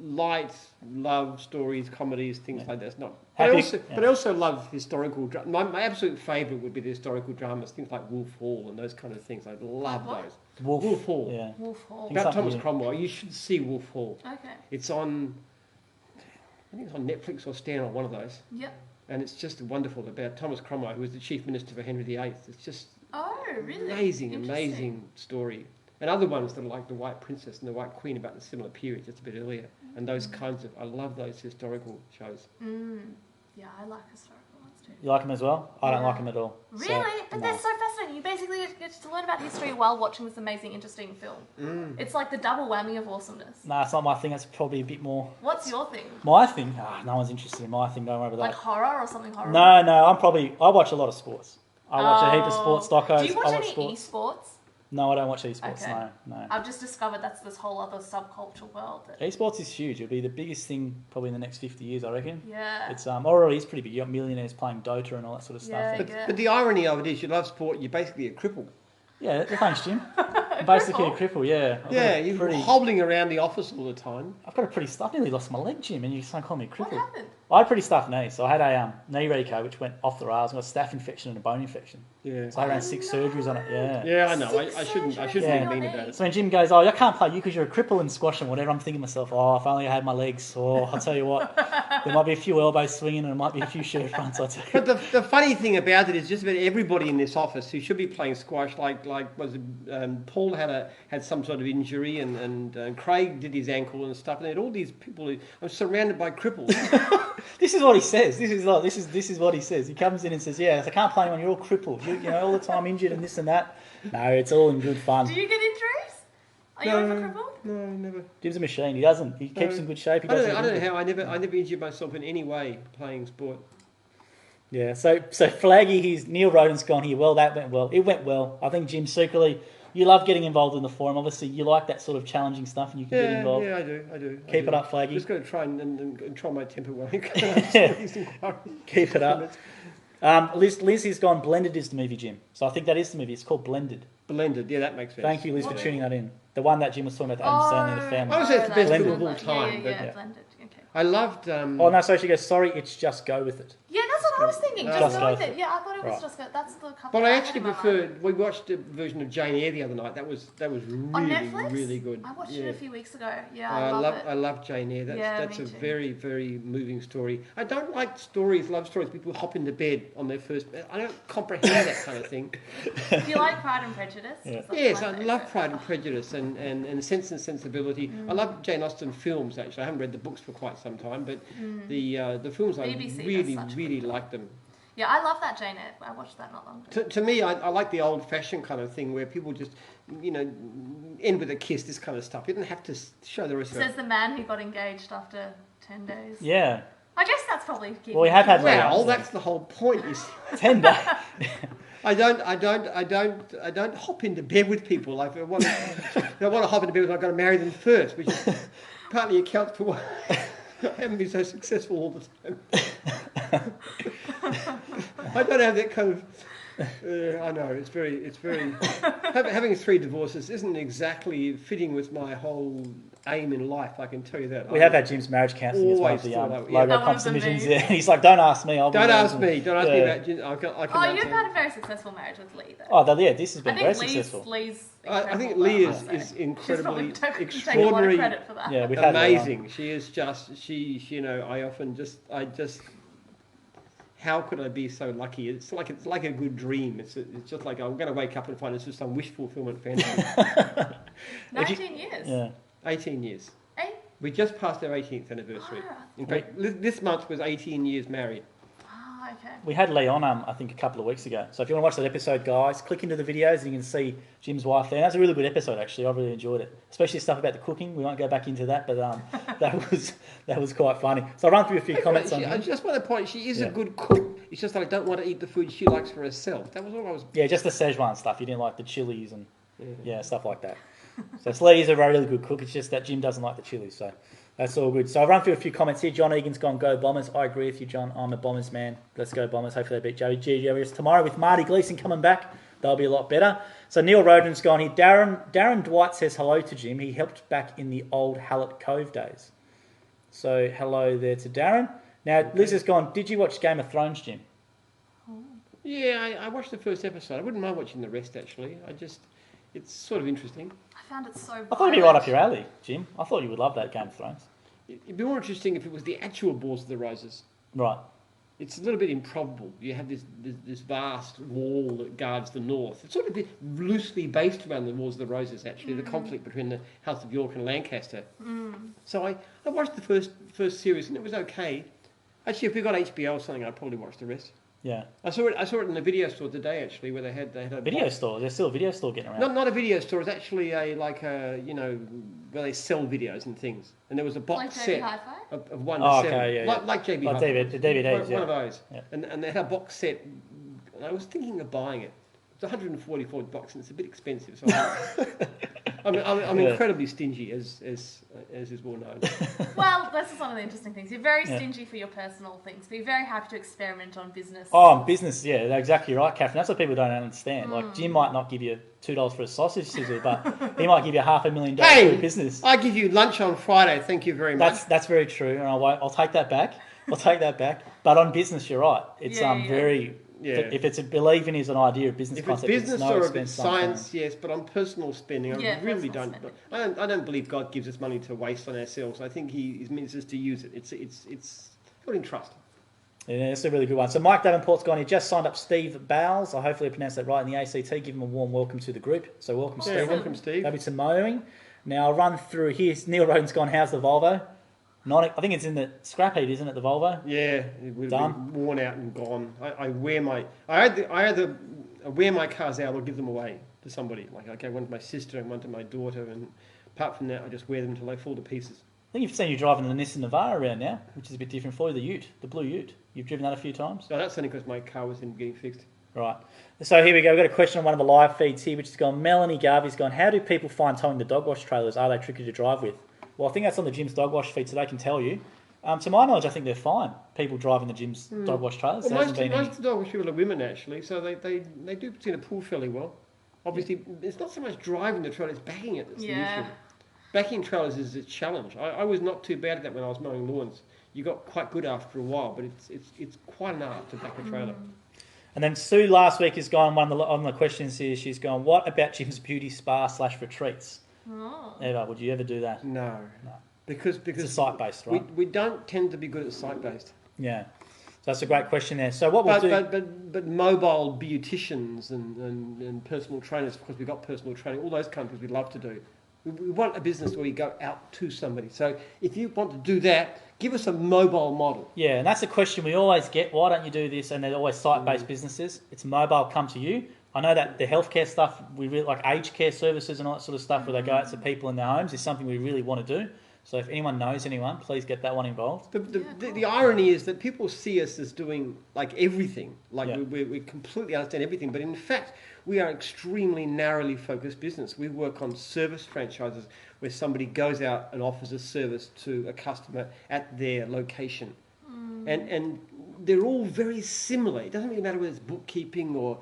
light love stories, comedies, things like that. It's not. Happy, But I also love historical. My absolute favourite would be the historical dramas, things like Wolf Hall and those kind of things. I love What? those. Wolf Hall. Yeah. Wolf Hall. About Thomas Yeah. Cromwell. You should see Wolf Hall. Okay. It's on. I think it's on Netflix or Stan or one of those. Yep. And it's just wonderful about Thomas Cromwell, who was the chief minister for Henry VIII. It's just Oh, really? amazing Interesting. story. And other ones that are like The White Princess and The White Queen about the similar period, just a bit earlier. And those kinds of, I love those historical shows. Yeah, I like historical ones too. You like them as well? I don't Yeah. like them at all. Really? So, But no. they're so fascinating. You basically get to learn about history while watching this amazing, interesting film. It's like the double whammy of awesomeness. No, it's not my thing. That's probably a bit more... What's your thing? My thing? No one's interested in my thing. Don't worry about Like that. horror or something horrible? No, I watch a lot of sports. I watch a heap of sports docos. Do you watch I watch any sports. esports? No, I don't watch esports. Okay. No. I've just discovered that's this whole other subculture world. That, Esports is huge. It'll be the biggest thing probably in the next 50 years, I reckon. yeah. It's already is pretty big. You got millionaires playing Dota and all that sort of Yeah, stuff. yeah. But the irony of it is, you love sport, you're basically a cripple. Yeah, thanks, Jim. I'm basically a cripple. Yeah. You're hobbling around the office all the time. I've got a pretty stuff. I nearly lost my leg, Jim, and you can't call me a What cripple. happened? I had a pretty stuffed knee, so I had a knee reco which went off the rails. I got a staph infection and a bone infection. Yeah. So I ran 6 surgeries on it. Yeah. Yeah, I know. Six I shouldn't surgeries have on been your about knee. it. So when Jim goes, "Oh, I can't play you because you're a cripple in squash and whatever," I'm thinking to myself, "Oh, if only I had my legs." Or I'll tell you what, there might be a few elbows swinging and there might be a few shirt fronts. I tell you. But the funny thing about it is just about everybody in this office who should be playing squash, Paul had some sort of injury and Craig did his ankle and stuff, and then all these people who I'm surrounded by cripples. This is what he says. This is what he says. He comes in and says, "Yeah, I can't play anyone. You're all crippled. You know, all the time injured and this and that." No, it's all in good fun. Do you get injuries? Are you ever crippled? No, never. Jim's a machine. He doesn't. He keeps in good shape. He I doesn't. don't know how. I never injured myself in any way playing sport. Yeah. So Flaggy, Neil Roden's gone here. Well, that went well. It went well. I think Jim secretly, you love getting involved in the forum. Obviously, you like that sort of challenging stuff, and you can get involved. Yeah, I do. Keep it up, Flaggy. Just got to try and control my temper while I Keep it up. Liz has gone. Blended is the movie, Jim. So I think that is the movie. It's called Blended. Blended, yeah, that makes sense. Thank you, Liz, for tuning that in. The one that Jim was talking about, the Adam Sandler and the family. I would say it's the best Blended. film of all time. Yeah, blended. Okay. I loved. Oh no, so she goes, "Sorry, it's Just Go With It." Yeah, that's what I was thinking. Just Just Go go with With it. It. Yeah, I thought it was Right. Just Go. That's the couple. But I had actually in my mind. preferred. We watched a version of Jane Eyre the other night. That was On really Netflix? really good. I watched Yeah. it a few weeks ago. Yeah, I love it. I love Jane Eyre. That's me a too. very very moving story. I don't like love stories. People hop into bed on their first. I don't comprehend that kind of thing. Do you like Pride and Prejudice? Yeah. 'Cause that's Yes, my I favourite. love Pride and Prejudice and Sense and Sensibility. I love Jane Austen films. Actually, I haven't read the books for quite some time, but the films BBC does I such really good like them. Yeah, I love that Jane Eyre. I watched that not long ago. To me, I like the old-fashioned kind of thing where people just, end with a kiss. This kind of stuff. You don't have to show the rest of Says it. the man who got engaged after 10 days. Yeah. I guess that's probably. Well, we have had Well, that's the whole point. You see. 10 days. I don't hop into bed with people. Like if I want to hop into bed with them, I've got to marry them first, which partly accounts for why I haven't been so successful all the time. I don't have that kind of. I know it's very. Having 3 divorces isn't exactly fitting with my whole aim in life. I can tell you that. We have had Jim's marriage counselling as one of the logo comp submissions. Yeah, he's like, don't ask me. Don't ask me about Jim. You've had a very successful marriage with Lee, though. Oh, this has been very successful. I think Lee is incredibly extraordinary. Credit for that. Yeah, we've amazing. She is just. I just. How could I be so lucky? It's like a good dream. It's just like I'm going to wake up and find it's just some wish fulfillment fantasy. 19 years. Yeah. 18 years. 8? We just passed our 18th anniversary. In fact, this month was 18 years married. Oh, okay. We had Lee on, I think, a couple of weeks ago. So if you want to watch that episode, guys, click into the videos and you can see Jim's wife there. That's a really good episode, actually. I really enjoyed it, especially stuff about the cooking. We won't go back into that, but that was quite funny. So I'll run through a few comments on. I just want to point. She is a good cook. It's just that I don't want to eat the food she likes for herself. That was all I was. Yeah, just the Szechuan stuff. You didn't like the chilies and stuff like that. So Lee is a really good cook. It's just that Jim doesn't like the chilies, so that's all good. So I'll run through a few comments here. John Egan's gone, go Bombers. I agree with you, John. I'm a Bombers man. Let's go Bombers. Hopefully they beat Joey G. Tomorrow with Marty Gleason coming back. They'll be a lot better. So Neil Roden's gone here. Darren Dwight says hello to Jim. He helped back in the old Hallett Cove days. So hello there to Darren. Now, Liz has gone, did you watch Game of Thrones, Jim? Yeah, I watched the first episode. I wouldn't mind watching the rest, actually. It's sort of interesting. I found it so violent. I thought it'd be right up your alley, Jim. I thought you would love that Game of Thrones. It'd be more interesting if it was the actual Wars of the Roses. Right. It's a little bit improbable. You have this vast wall that guards the north. It's sort of loosely based around the Wars of the Roses, actually, the conflict between the House of York and Lancaster. So I watched the first series, and it was okay. Actually, if we got HBO or something, I'd probably watch the rest. Yeah. I saw it in the video store today, actually, where they had a video store. There's still a video store getting around. Not a video store. It's actually where they sell videos and things. And there was a box set of 1 to 7, like JB Hi-Fi. The DVDs, one of those. Yeah. And they had a box set. And I was thinking of buying it. It's $144, and it's a bit expensive. So I'm incredibly stingy, as is well known. Well, this is one of the interesting things. You're very stingy for your personal things, but you're very happy to experiment on business. Oh, on business, yeah, exactly right, Catherine. That's what people don't understand. Like, Jim might not give you $2 for a sausage sizzle, but he might give you $500,000 for a business. I give you lunch on Friday. Thank you very much. That's very true, and I'll take that back. But on business, you're right. It's very. Yeah. If it's a believing is an idea of business concept, if it's business or if it's science, something. yes, but on personal spending, I really don't. I don't believe God gives us money to waste on ourselves. I think He means us to use it. It's put in trust. Yeah, that's a really good one. So Mike Davenport's gone. He just signed up Steve Bowles. I hopefully pronounced that right in the ACT. Give him a warm welcome to the group. So welcome, Steve. Welcome, Steve. Maybe to Mowing. Now I'll run through here. Neil Roden's gone. How's the Volvo? I think it's in the scrap heap, isn't it? The Volvo. Yeah, it would be worn out and gone. I wear my cars out or give them away to somebody. Like I gave one to my sister and one to my daughter, and apart from that, I just wear them until they fall to pieces. I think you've seen you driving the Nissan Navara around now, which is a bit different for you. The Ute, the blue Ute. You've driven that a few times. No, that's only because my car was in getting fixed. Right. So here we go. We've got a question on one of the live feeds here, which has gone. Melanie Garvey's gone. How do people find towing the dog wash trailers? Are they tricky to drive with? Well, I think that's on the Jim's dog wash feed, so they can tell you. To my knowledge, I think they're fine. People driving the Jim's dog wash trailers. Well, most of the dog wash people are women, actually, so they do seem to pull fairly well. Obviously, it's not so much driving the trailer; it's backing it that's the issue. Backing trailers is a challenge. I was not too bad at that when I was mowing lawns. You got quite good after a while, but it's quite an art to back a trailer. And then Sue last week has gone on the questions here. She's gone, what about Jim's beauty spa / retreats? Oh. Eva, would you ever do that? No. Because it's site-based, right? We don't tend to be good at site-based. Yeah. So that's a great question there. So what we'll do... But mobile beauticians and personal trainers, because we've got personal training, all those companies we love to do. We want a business where you go out to somebody. So if you want to do that, give us a mobile model. Yeah, and that's a question we always get. Why don't you do this? And they're always site-based businesses. It's mobile, come to you. I know that the healthcare stuff, we really like aged care services and all that sort of stuff where they go out to people in their homes is something we really want to do. So if anyone knows anyone, please get that one involved. The irony is that people see us as doing like everything, like Yeah. we completely understand everything, but in fact we are extremely narrowly focused business. We work on service franchises where somebody goes out and offers a service to a customer at their location. And they're all very similar. It doesn't really matter whether it's bookkeeping or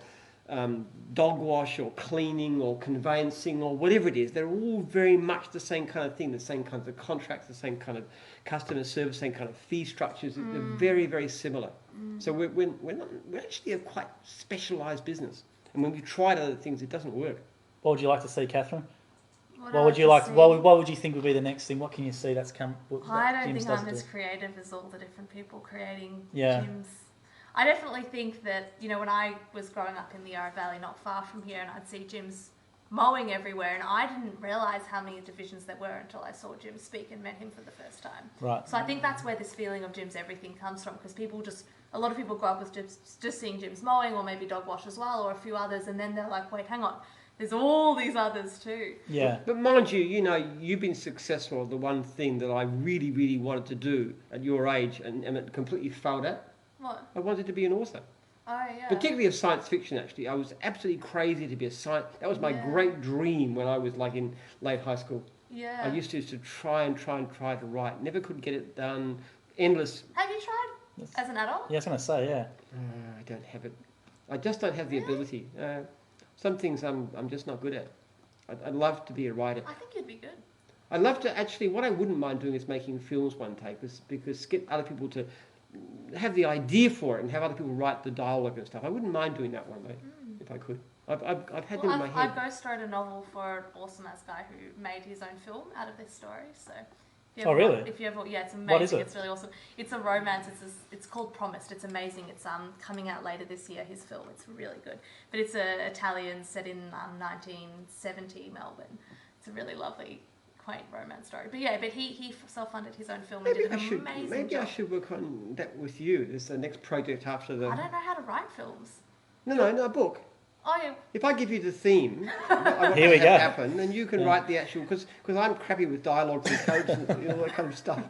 dog wash or cleaning or conveyancing or whatever it is. They're all very much the same kind of thing, the same kinds of contracts, the same kind of customer service, same kind of fee structures. They're very, very similar. So we're actually a quite specialised business. And when we tried other things, it doesn't work. What would you like to see, Catherine? What would you think would be the next thing? What can you see that's come? I don't think I'm as creative as all the different people creating Yeah. gyms. I definitely think that, when I was growing up in the Yarra Valley, not far from here, and I'd see gyms mowing everywhere, and I didn't realise how many divisions there were until I saw Jim speak and met him for the first time. Right. So I think that's where this feeling of gyms everything comes from, because a lot of people grow up with just seeing gyms mowing, or maybe dog wash as well, or a few others, and then they're like, wait, hang on, there's all these others too. Yeah. But mind you, you've been successful at the one thing that I really, really wanted to do at your age and it completely failed at. What? I wanted to be an author. Oh, yeah. Particularly of science fiction, actually. I was absolutely crazy to be a science... That was my great dream when I was like in late high school. Yeah. I used to try to write. Never could get it done. Endless. Have you tried as an adult? Yeah, I was going to say, yeah. I don't have it. I just don't have the ability. Some things I'm just not good at. I'd love to be a writer. I think you'd be good. I'd love to actually... What I wouldn't mind doing is making films one take, because get other people to have the idea for it and have other people write the dialogue and stuff. I wouldn't mind doing that one, though, if I could. I've had them in my head. I ghost wrote a novel for an awesome ass guy who made his own film out of this story. So, really? If you ever, it's amazing. What is it? It's really awesome. It's a romance. It's called Promised. It's amazing. It's coming out later this year. His film. It's really good. But it's a Italian set in 1970 Melbourne. It's a really lovely, quaint romance story. But he self-funded his own film and did an amazing Maybe job. I should work on that with you. It's the next project after the... I don't know how to write films. No, a book. Oh, yeah. If I give you the theme, I want Here we to go. happen, then you can write the actual... Because I'm crappy with dialogues and codes and all that kind of stuff.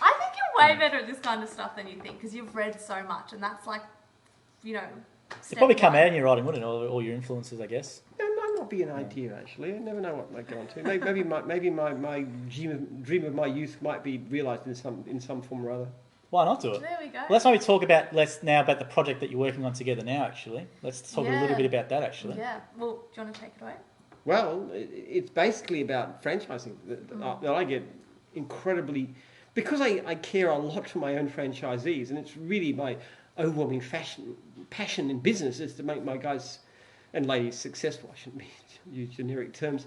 I think you're way better at this kind of stuff than you think, because you've read so much, and that's like, It'd probably come out in your writing, wouldn't it? All your influences, I guess. That might not be an idea, actually. I never know what might go on to. Maybe my dream of my youth might be realised in some form or other. Why not do it? There we go. Well, let's maybe talk about the project that you're working on together now, actually. Let's talk a little bit about that, actually. Yeah. Well, do you want to take it away? Well, it's basically about franchising that I get incredibly... Because I care a lot for my own franchisees, and it's really my overwhelming passion in business is to make my guys and ladies successful. I shouldn't use generic terms.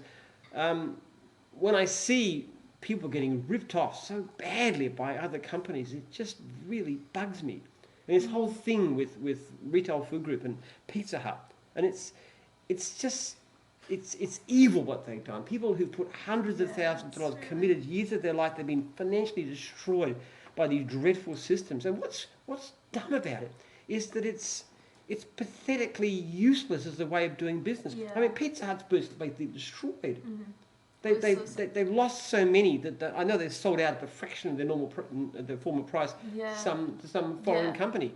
When I see people getting ripped off so badly by other companies, it just really bugs me. And this whole thing with Retail Food Group and Pizza Hut, and it's evil what they've done. People who've put hundreds of thousands of dollars, committed years of their life, they've been financially destroyed by these dreadful systems. And what's dumb about it is that it's pathetically useless as a way of doing business. Yeah. I mean, Pizza Hut's basically destroyed. Mm-hmm. They've lost so many that I know they've sold out at a fraction of their their former price to some foreign company,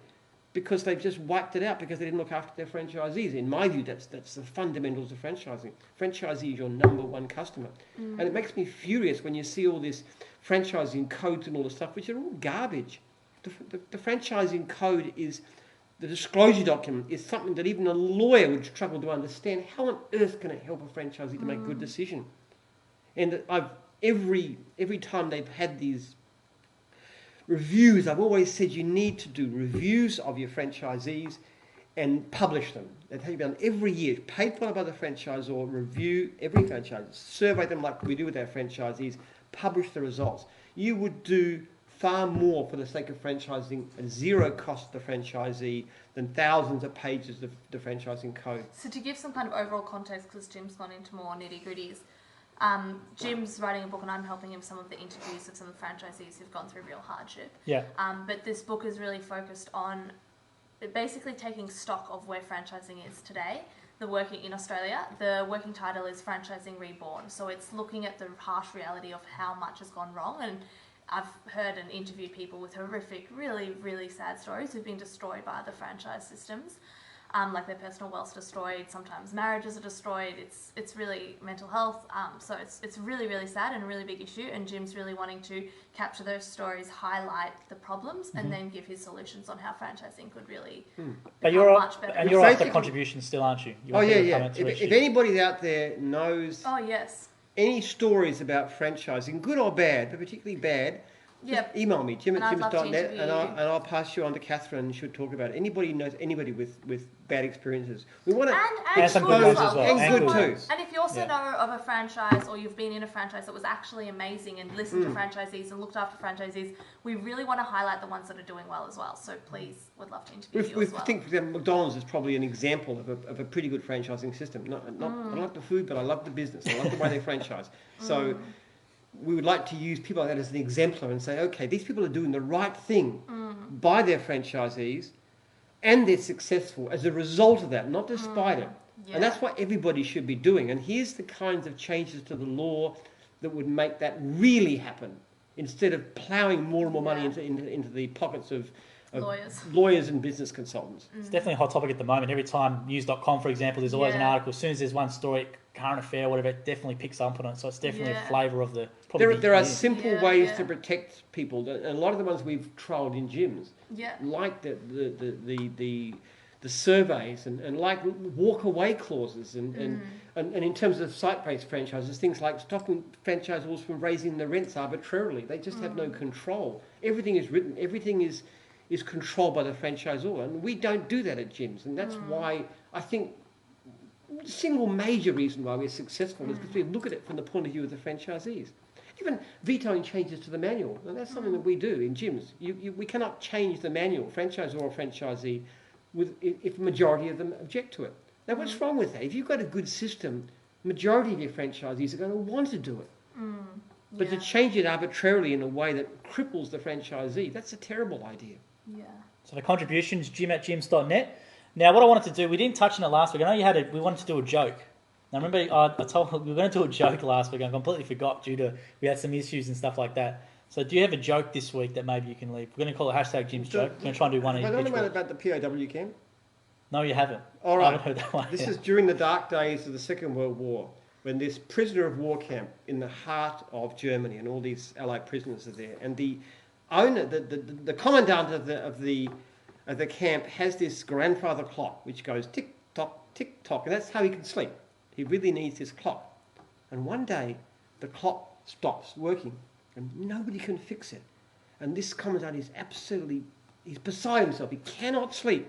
because they've just wiped it out because they didn't look after their franchisees. In my view, that's the fundamentals of franchising. Franchisee is your number one customer. And it makes me furious when you see all this franchising codes and all this stuff, which are all garbage. The franchising code is... The disclosure document is something that even a lawyer would struggle to understand. How on earth can it help a franchisee to make a good decision? And every time they've had these reviews, I've always said you need to do reviews of your franchisees and publish them. They take them every year, paid for by the franchisor, review every franchise, survey them like we do with our franchisees, publish the results. You would do far more for the sake of franchising at zero cost to the franchisee than thousands of pages of the franchising code. So to give some kind of overall context, because Jim's gone into more nitty-gritties, Jim's writing a book and I'm helping him with some of the interviews of some franchisees who've gone through real hardship. Yeah. But this book is really focused on basically taking stock of where franchising is today the working in Australia, the working title is Franchising Reborn. So it's looking at the harsh reality of how much has gone wrong. And I've heard and interviewed people with horrific, really, really sad stories who've been destroyed by the franchise systems. Like their personal wealth's destroyed, sometimes marriages are destroyed, it's really mental health, so it's really, really sad and a really big issue, and Jim's really wanting to capture those stories, highlight the problems, and then give his solutions on how franchising could really become much better. And you're after contributions still, aren't you? If anybody out there knows any stories about franchising, good or bad, but particularly bad, just email me, jim@jims.net, and I'll pass you on to Catherine. She'll talk about it. Anybody knows anybody with bad experiences. We want to and some good ones as well. And good too. And if you also know of a franchise, or you've been in a franchise that was actually amazing and listened to franchisees and looked after franchisees, we really want to highlight the ones that are doing well as well. So please, would love to interview you as well. I think, for example, McDonald's is probably an example of a pretty good franchising system. I like the food, but I love the business. I love the way they franchise. So we would like to use people like that as an exemplar and say, okay, these people are doing the right thing by their franchisees, and they're successful as a result of that, not despite it. And that's what everybody should be doing. And here's the kinds of changes to the law that would make that really happen, instead of ploughing more and more money into the pockets of lawyers and business consultants. It's definitely a hot topic at the moment. Every time news.com, for example, there's always an article. As soon as there's one story, current affair, whatever, it definitely picks up on it. So it's definitely a flavour of the... There are simple ways to protect people. And a lot of the ones we've trialled in gyms, like the surveys and like walk-away clauses and in terms of site-based franchises, things like stopping franchisors from raising the rents arbitrarily. They just have no control. Everything is written. Everything is controlled by the franchisor, and we don't do that at gyms. And that's why I think the single major reason why we're successful is because we look at it from the point of view of the franchisees. Even vetoing changes to the manual, and that's something that we do in gyms. We cannot change the manual, franchisor or franchisee, if a majority of them object to it. Now, what's wrong with that? If you've got a good system, majority of your franchisees are going to want to do it. But to change it arbitrarily in a way that cripples the franchisee, that's a terrible idea. So the contributions, jim@jims.net. Now, what I wanted to do, we didn't touch on it last week. I know we wanted to do a joke. Now, remember, I told we were going to do a joke last week. I completely forgot we had some issues and stuff like that. So do you have a joke this week that maybe you can leave? We're going to call it #Jim's joke. We're going to try and do one each. I don't know about the POW camp. No, you haven't. All right. I haven't heard that one. This is during the dark days of the Second World War, when this prisoner of war camp in the heart of Germany, and all these Allied prisoners are there, and the owner, the commandant of the camp has this grandfather clock which goes tick tock, and that's how he can sleep. He really needs this clock. And one day, the clock stops working, and nobody can fix it. And this commandant is he's beside himself. He cannot sleep.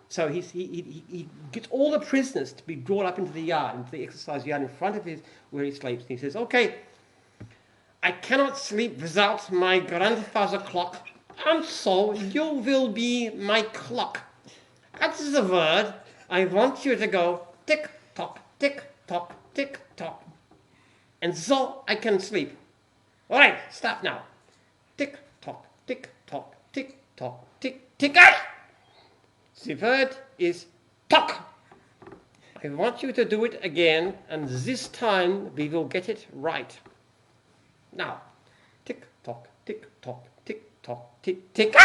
So he gets all the prisoners to be brought up into the yard, into the exercise yard in front of where he sleeps. And he says, okay, I cannot sleep without my grandfather clock, and so you will be my clock. At the word, I want you to go tick tock, tick tock, tick tock. And so I can sleep. All right, stop now. Tick tock, tick tock, tick tock, tick, tick. The word is tock. I want you to do it again, and this time we will get it right. Now, tick tock, tick tock, tick tock, tick, tick.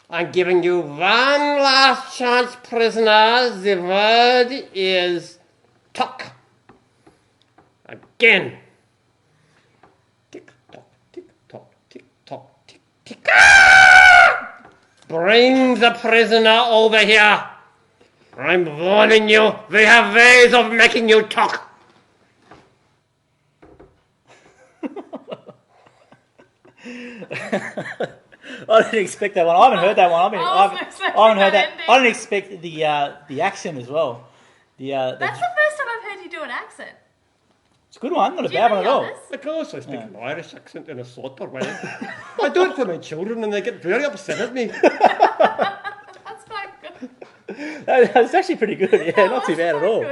I'm giving you one last chance, prisoner. The word is tock. Again. Tick tock, tick tock, tick tock, tick, tick. Bring the prisoner over here. I'm warning you, we have ways of making you talk. I didn't expect that one. I haven't heard that one. I haven't heard that. I didn't expect the accent as well. That's the first time I've heard you do an accent. It's a good one, not a bad one at all. I can also speak an Irish accent in a sort of way. I do it for my children and they get very upset at me. That's quite good. That's actually pretty good, yeah, not too bad at all.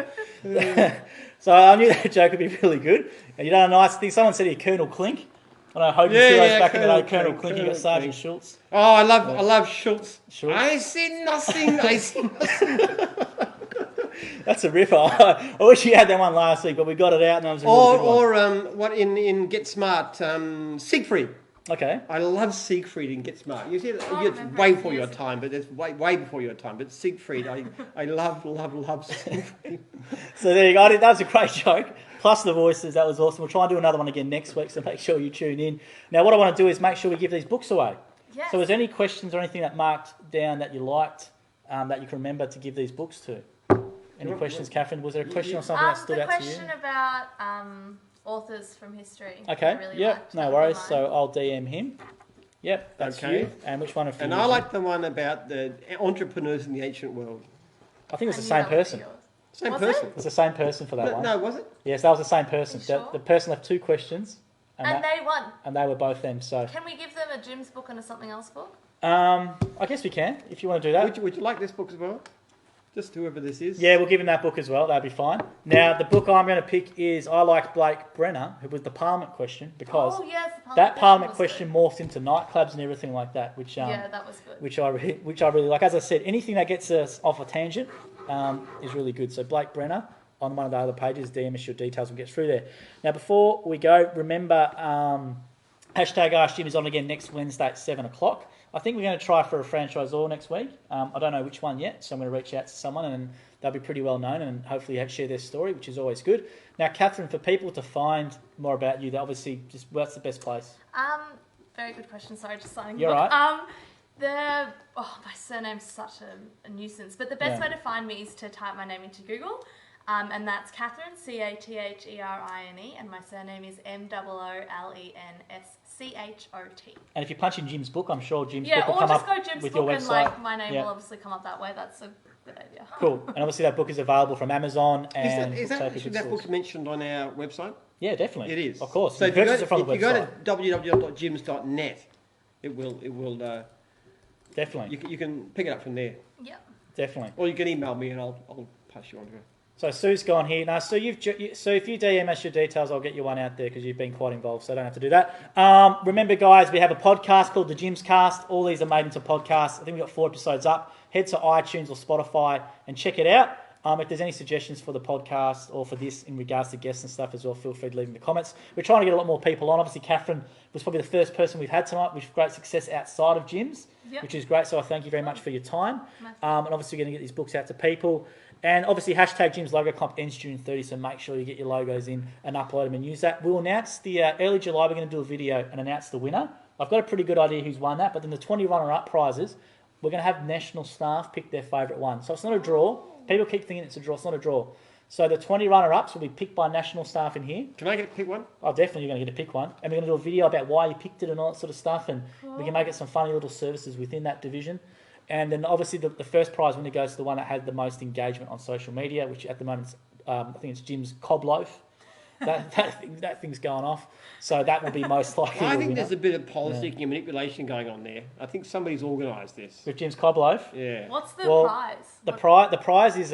So I knew that joke would be really good. And you know, a nice thing, someone said here, Colonel Clink. I know Hogan Heroes back in the day, Colonel Clint, you got Sergeant Schultz. Oh, I love Schultz. Schultz. I see nothing. That's a ripper. I wish you had that one last week, but we got it out and it was a really good one. What in Get Smart, Siegfried. Okay. I love Siegfried in Get Smart. You see, it's way before your time, but it's way before your time. But Siegfried, I love Siegfried. So there you go. That was a great joke. Plus the voices, that was awesome. We'll try and do another one again next week, so make sure you tune in. Now, what I want to do is make sure we give these books away. Yes. So is there any questions or anything that marked down that you liked, that you can remember to give these books to? Any questions, Catherine? Was there a question or something that stood out to you? The question about authors from history. Okay, really yep, no worries. So I'll DM him. Yep, that's okay. you. And which one of you? And I like the one about the entrepreneurs in the ancient world. I think it was the same person. Same Was person. It was the same person for that one. No, was it? Yes, that was the same person. Sure? The person left 2 questions. And they won. And they were both them, so... Can we give them a Jim's book and a something else book? I guess we can, if you want to do that. Would you like this book as well? Just whoever this is. Yeah, we'll give him that book as well. That'd be fine. Now, the book I'm going to pick is I Like Blake Brenner, who was the Parliament question, because that Parliament question morphed into nightclubs and everything like that, which yeah, that was good. which I really like. As I said, anything that gets us off a tangent is really good. So Blake Brenner on one of the other pages, DM us your details, we'll get through there. Now, before we go, remember hashtag Ask Jim is on again next Wednesday at 7 o'clock. I think we're going to try for a franchisor next week. I don't know which one yet, so I'm going to reach out to someone and they'll be pretty well known and hopefully share their story, which is always good. Now, Catherine, for people to find more about you, obviously, just what's the best place? Very good question. Sorry, just signing. You're right. My surname's such a nuisance, but the best way to find me is to type my name into Google. And that's Catherine, Catherine, and my surname is Molenschot. And if you punch in Jim's book, I'm sure Jim's book will or come just up go Jim's with book your and website. my name will obviously come up that way. That's a good idea. Cool. And obviously that book is available from Amazon and Is that book mentioned on our website? Yeah, definitely. It is. Of course. So you purchase it from the website. If you go to www.jims.net, it will definitely. You can pick it up from there. Yeah. Definitely. Or you can email me and I'll pass you on to her. So Sue's gone here. Now, so if you DM us your details, I'll get you one out there because you've been quite involved, so I don't have to do that. Remember, guys, we have a podcast called The Jim's Cast. All these are made into podcasts. I think we've got 4 episodes up. Head to iTunes or Spotify and check it out. If there's any suggestions for the podcast or for this in regards to guests and stuff as well, feel free to leave in the comments. We're trying to get a lot more people on. Obviously, Catherine was probably the first person we've had tonight with great success outside of gyms, which is great. So I thank you very much for your time. And obviously, we're going to get these books out to people. And obviously, hashtag Jim's Logo Comp ends June 30, so make sure you get your logos in and upload them and use that. We'll announce the early July, we're going to do a video and announce the winner. I've got a pretty good idea who's won that, but then the 20 runner-up prizes, we're going to have national staff pick their favourite one. So it's not a draw. People keep thinking it's a draw. It's not a draw. So the 20 runner-ups will be picked by national staff in here. Can I get to pick one? Oh, definitely you're going to get to pick one. And we're going to do a video about why you picked it and all that sort of stuff, and we can make it some funny little services within that division. And then obviously the first prize winner goes to the one that had the most engagement on social media, which at the moment I think it's Jim's Cob Loaf. That thing's going off. So that will be most likely. I think there's a bit of politicking and manipulation going on there. I think somebody's organised this. With Jim's Cob Loaf? Yeah. What's the prize? The prize is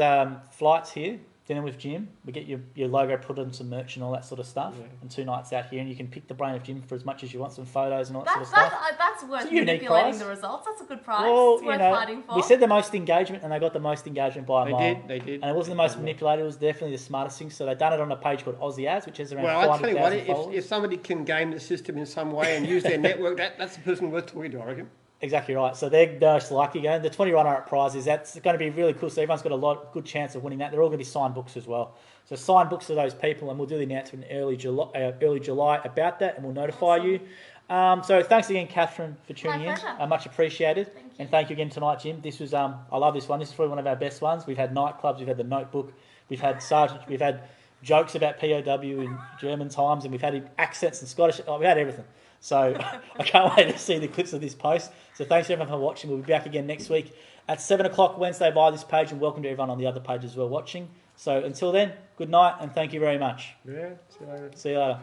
flights here. Dinner with Jim. We get your logo put on some merch and all that sort of stuff. Yeah. And 2 nights out here, and you can pick the brain of Jim for as much as you want, some photos and all that sort of stuff. That's worth manipulating the results. That's a good prize. Well, it's worth fighting for. We said the most engagement, and they got the most engagement by a mile. They did. And it wasn't the most manipulated, it was definitely the smartest thing. So they've done it on a page called Aussie Ads, which has around 400,000 followers. If somebody can game the system in some way and use their network, that's the person worth talking to, I reckon. Exactly right. So they're most likely going. The 20 runner-up prizes, that's going to be really cool. So everyone's got a good chance of winning that. They're all going to be signed books as well. So sign books to those people, and we'll do the announcement in early July about that, and we'll notify you. So thanks again, Catherine, for tuning in. Much appreciated. And thank you again tonight, Jim. This was I love this one. This is probably one of our best ones. We've had nightclubs, we've had the Notebook, we've had we've had jokes about POW in German times, and we've had accents and Scottish. We had everything. So I can't wait to see the clips of this post. So thanks everyone for watching. We'll be back again next week at 7 o'clock Wednesday via this page, and welcome to everyone on the other page as well watching. So until then, good night and thank you very much. Yeah, see you later. See you later.